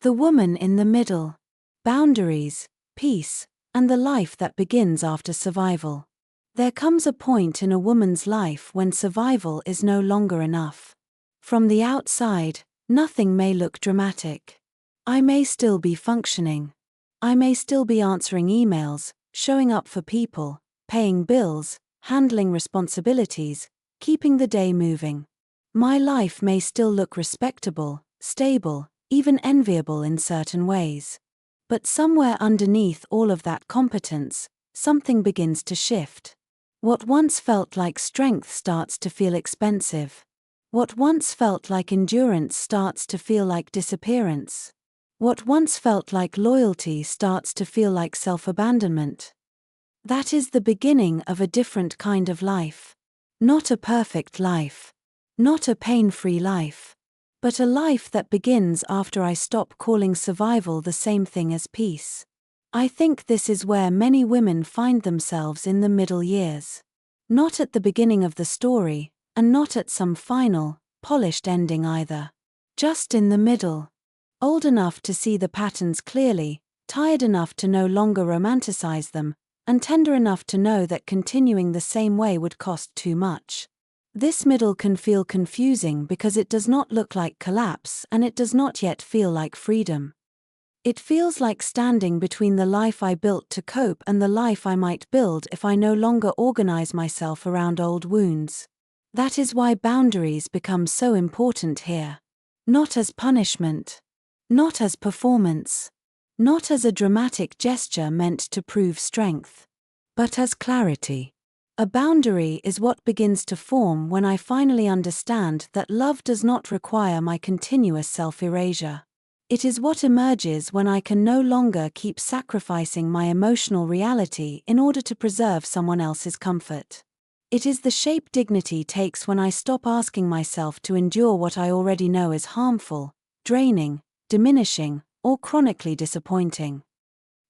The woman in the middle. Boundaries, peace, and the life that begins after survival. There comes a point in a woman's life when survival is no longer enough. From the outside, nothing may look dramatic. I may still be functioning. I may still be answering emails, showing up for people, paying bills, handling responsibilities, keeping the day moving. My life may still look respectable, stable, even enviable in certain ways. But somewhere underneath all of that competence, something begins to shift. What once felt like strength starts to feel expensive. What once felt like endurance starts to feel like disappearance. What once felt like loyalty starts to feel like self-abandonment. That is the beginning of a different kind of life. Not a perfect life. Not a pain-free life. But a life that begins after I stop calling survival the same thing as peace. I think this is where many women find themselves in the middle years. Not at the beginning of the story, and not at some final, polished ending either. Just in the middle. Old enough to see the patterns clearly, tired enough to no longer romanticize them, and tender enough to know that continuing the same way would cost too much. This middle can feel confusing because it does not look like collapse and it does not yet feel like freedom. It feels like standing between the life I built to cope and the life I might build if I no longer organize myself around old wounds. That is why boundaries become so important here. Not as punishment. Not as performance. Not as a dramatic gesture meant to prove strength. But as clarity. A boundary is what begins to form when I finally understand that love does not require my continuous self-erasure. It is what emerges when I can no longer keep sacrificing my emotional reality in order to preserve someone else's comfort. It is the shape dignity takes when I stop asking myself to endure what I already know is harmful, draining, diminishing, or chronically disappointing.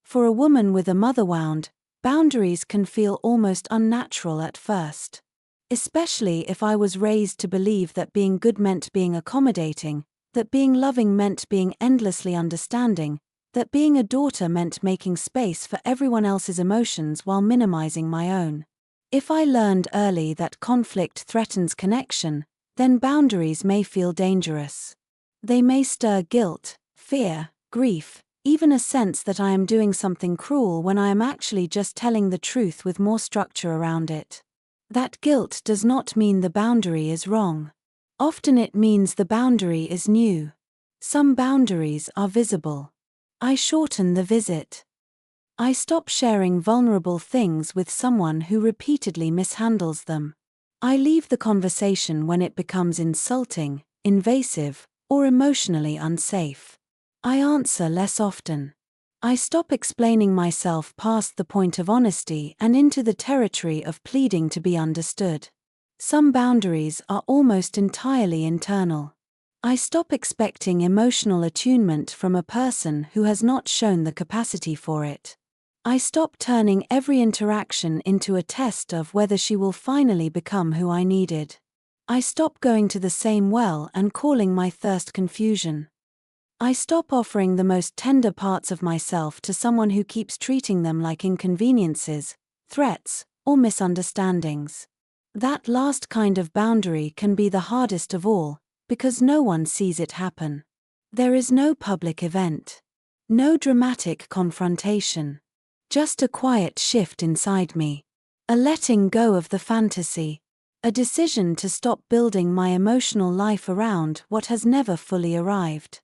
For a woman with a mother wound, boundaries can feel almost unnatural at first. Especially if I was raised to believe that being good meant being accommodating, that being loving meant being endlessly understanding, that being a daughter meant making space for everyone else's emotions while minimizing my own. If I learned early that conflict threatens connection, then boundaries may feel dangerous. They may stir guilt, fear, grief, even a sense that I am doing something cruel when I am actually just telling the truth with more structure around it. That guilt does not mean the boundary is wrong. Often it means the boundary is new. Some boundaries are visible. I shorten the visit. I stop sharing vulnerable things with someone who repeatedly mishandles them. I leave the conversation when it becomes insulting, invasive, or emotionally unsafe. I answer less often. I stop explaining myself past the point of honesty and into the territory of pleading to be understood. Some boundaries are almost entirely internal. I stop expecting emotional attunement from a person who has not shown the capacity for it. I stop turning every interaction into a test of whether she will finally become who I needed. I stop going to the same well and calling my thirst confusion. I stop offering the most tender parts of myself to someone who keeps treating them like inconveniences, threats, or misunderstandings. That last kind of boundary can be the hardest of all, because no one sees it happen. There is no public event. No dramatic confrontation. Just a quiet shift inside me. A letting go of the fantasy. A decision to stop building my emotional life around what has never fully arrived.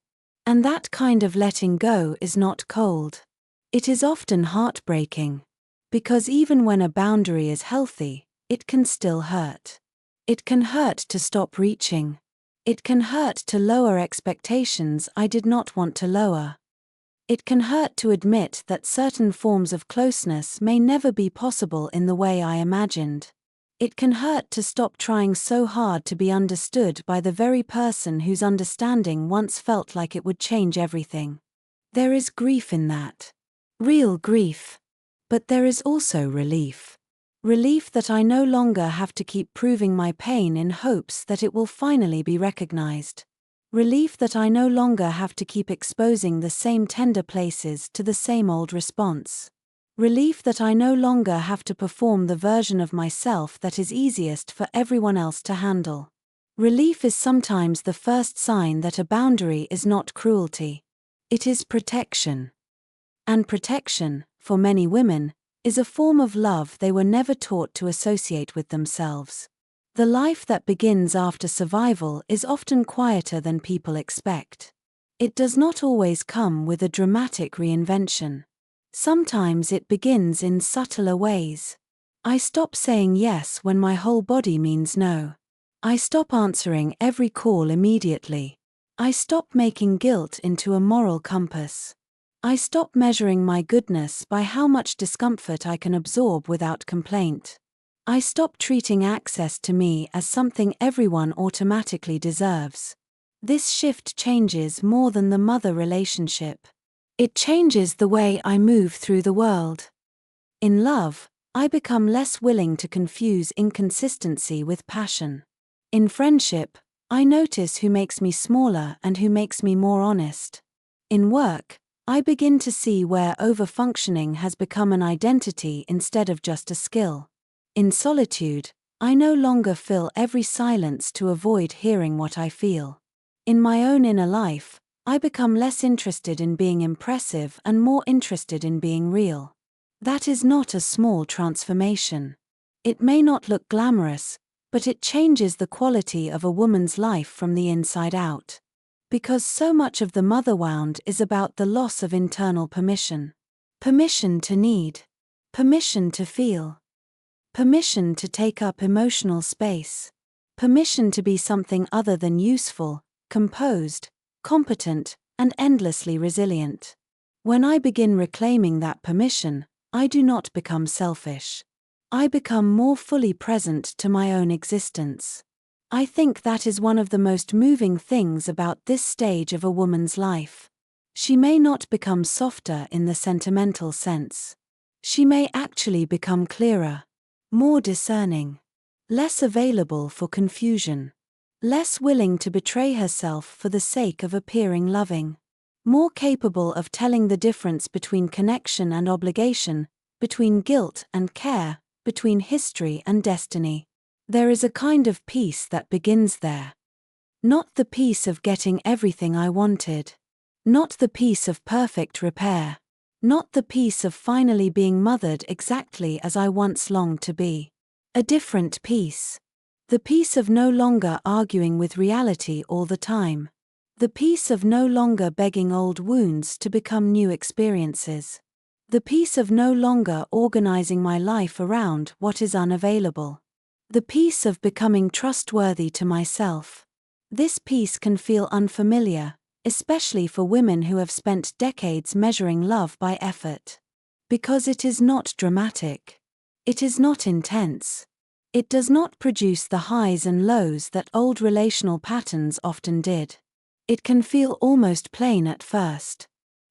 And that kind of letting go is not cold. It is often heartbreaking. Because even when a boundary is healthy, it can still hurt. It can hurt to stop reaching. It can hurt to lower expectations I did not want to lower. It can hurt to admit that certain forms of closeness may never be possible in the way I imagined. It can hurt to stop trying so hard to be understood by the very person whose understanding once felt like it would change everything. There is grief in that. Real grief. But there is also relief. Relief that I no longer have to keep proving my pain in hopes that it will finally be recognized. Relief that I no longer have to keep exposing the same tender places to the same old response. Relief that I no longer have to perform the version of myself that is easiest for everyone else to handle. Relief is sometimes the first sign that a boundary is not cruelty. It is protection. And protection, for many women, is a form of love they were never taught to associate with themselves. The life that begins after survival is often quieter than people expect. It does not always come with a dramatic reinvention. Sometimes it begins in subtler ways. I stop saying yes when my whole body means no. I stop answering every call immediately. I stop making guilt into a moral compass. I stop measuring my goodness by how much discomfort I can absorb without complaint. I stop treating access to me as something everyone automatically deserves. This shift changes more than the mother relationship. It changes the way I move through the world. In love, I become less willing to confuse inconsistency with passion. In friendship, I notice who makes me smaller and who makes me more honest. In work, I begin to see where overfunctioning has become an identity instead of just a skill. In solitude, I no longer fill every silence to avoid hearing what I feel. In my own inner life, I become less interested in being impressive and more interested in being real. That is not a small transformation. It may not look glamorous, but it changes the quality of a woman's life from the inside out. Because so much of the mother wound is about the loss of internal permission. Permission to need. Permission to feel. Permission to take up emotional space. Permission to be something other than useful, composed, competent, and endlessly resilient. When I begin reclaiming that permission, I do not become selfish. I become more fully present to my own existence. I think that is one of the most moving things about this stage of a woman's life. She may not become softer in the sentimental sense. She may actually become clearer, more discerning, less available for confusion. Less willing to betray herself for the sake of appearing loving. More capable of telling the difference between connection and obligation, between guilt and care, between history and destiny. There is a kind of peace that begins there. Not the peace of getting everything I wanted. Not the peace of perfect repair. Not the peace of finally being mothered exactly as I once longed to be. A different peace. The peace of no longer arguing with reality all the time. The peace of no longer begging old wounds to become new experiences. The peace of no longer organizing my life around what is unavailable. The peace of becoming trustworthy to myself. This peace can feel unfamiliar, especially for women who have spent decades measuring love by effort. Because it is not dramatic. It is not intense. It does not produce the highs and lows that old relational patterns often did. It can feel almost plain at first.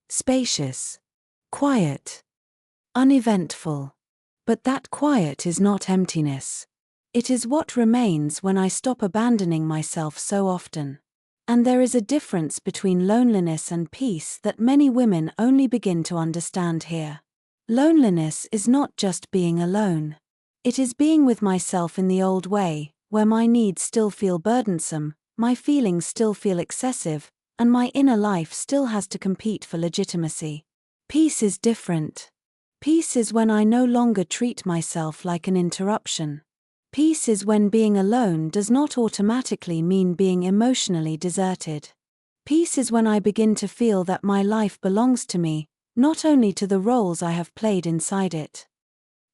Spacious. Quiet. Uneventful. But that quiet is not emptiness. It is what remains when I stop abandoning myself so often. And there is a difference between loneliness and peace that many women only begin to understand here. Loneliness is not just being alone. It is being with myself in the old way, where my needs still feel burdensome, my feelings still feel excessive, and my inner life still has to compete for legitimacy. Peace is different. Peace is when I no longer treat myself like an interruption. Peace is when being alone does not automatically mean being emotionally deserted. Peace is when I begin to feel that my life belongs to me, not only to the roles I have played inside it.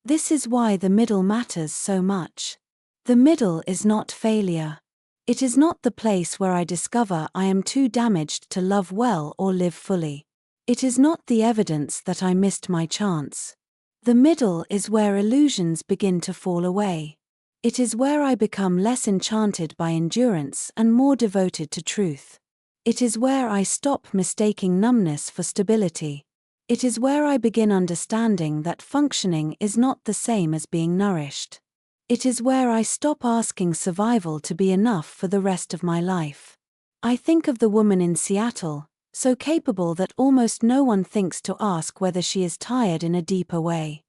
This is why the middle matters so much. The middle is not failure. It is not the place where I discover I am too damaged to love well or live fully. It is not the evidence that I missed my chance. The middle is where illusions begin to fall away. It is where I become less enchanted by endurance and more devoted to truth. It is where I stop mistaking numbness for stability. It is where I begin understanding that functioning is not the same as being nourished. It is where I stop asking survival to be enough for the rest of my life. I think of the woman in Seattle, so capable that almost no one thinks to ask whether she is tired in a deeper way.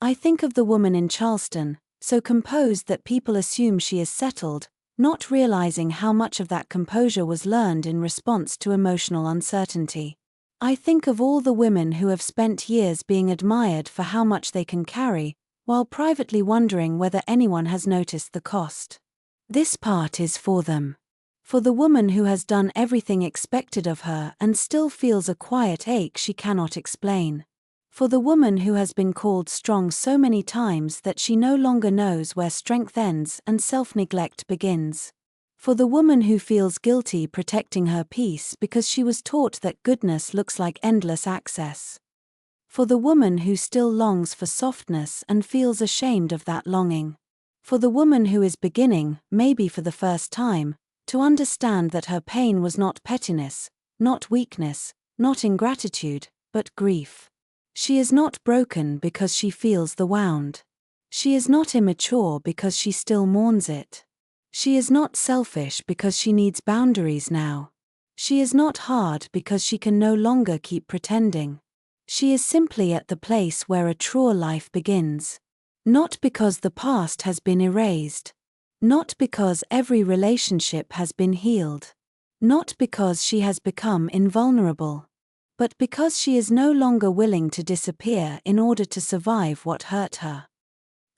I think of the woman in Charleston, so composed that people assume she is settled, not realizing how much of that composure was learned in response to emotional uncertainty. I think of all the women who have spent years being admired for how much they can carry, while privately wondering whether anyone has noticed the cost. This part is for them. For the woman who has done everything expected of her and still feels a quiet ache she cannot explain. For the woman who has been called strong so many times that she no longer knows where strength ends and self-neglect begins. For the woman who feels guilty protecting her peace because she was taught that goodness looks like endless access. For the woman who still longs for softness and feels ashamed of that longing. For the woman who is beginning, maybe for the first time, to understand that her pain was not pettiness, not weakness, not ingratitude, but grief. She is not broken because she feels the wound. She is not immature because she still mourns it. She is not selfish because she needs boundaries now. She is not hard because she can no longer keep pretending. She is simply at the place where a truer life begins. Not because the past has been erased. Not because every relationship has been healed. Not because she has become invulnerable. But because she is no longer willing to disappear in order to survive what hurt her.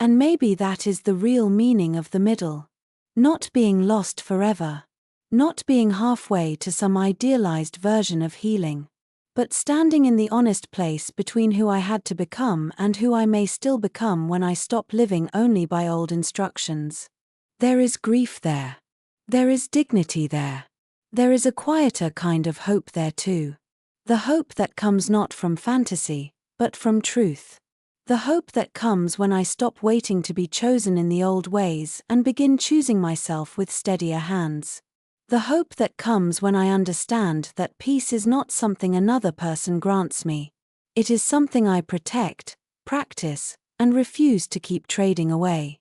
And maybe that is the real meaning of the middle. Not being lost forever. Not being halfway to some idealized version of healing. But standing in the honest place between who I had to become and who I may still become when I stop living only by old instructions. There is grief there. There is dignity there. There is a quieter kind of hope there too. The hope that comes not from fantasy, but from truth. The hope that comes when I stop waiting to be chosen in the old ways and begin choosing myself with steadier hands. The hope that comes when I understand that peace is not something another person grants me. It is something I protect, practice, and refuse to keep trading away.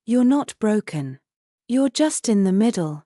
You're not broken. You're just in the middle.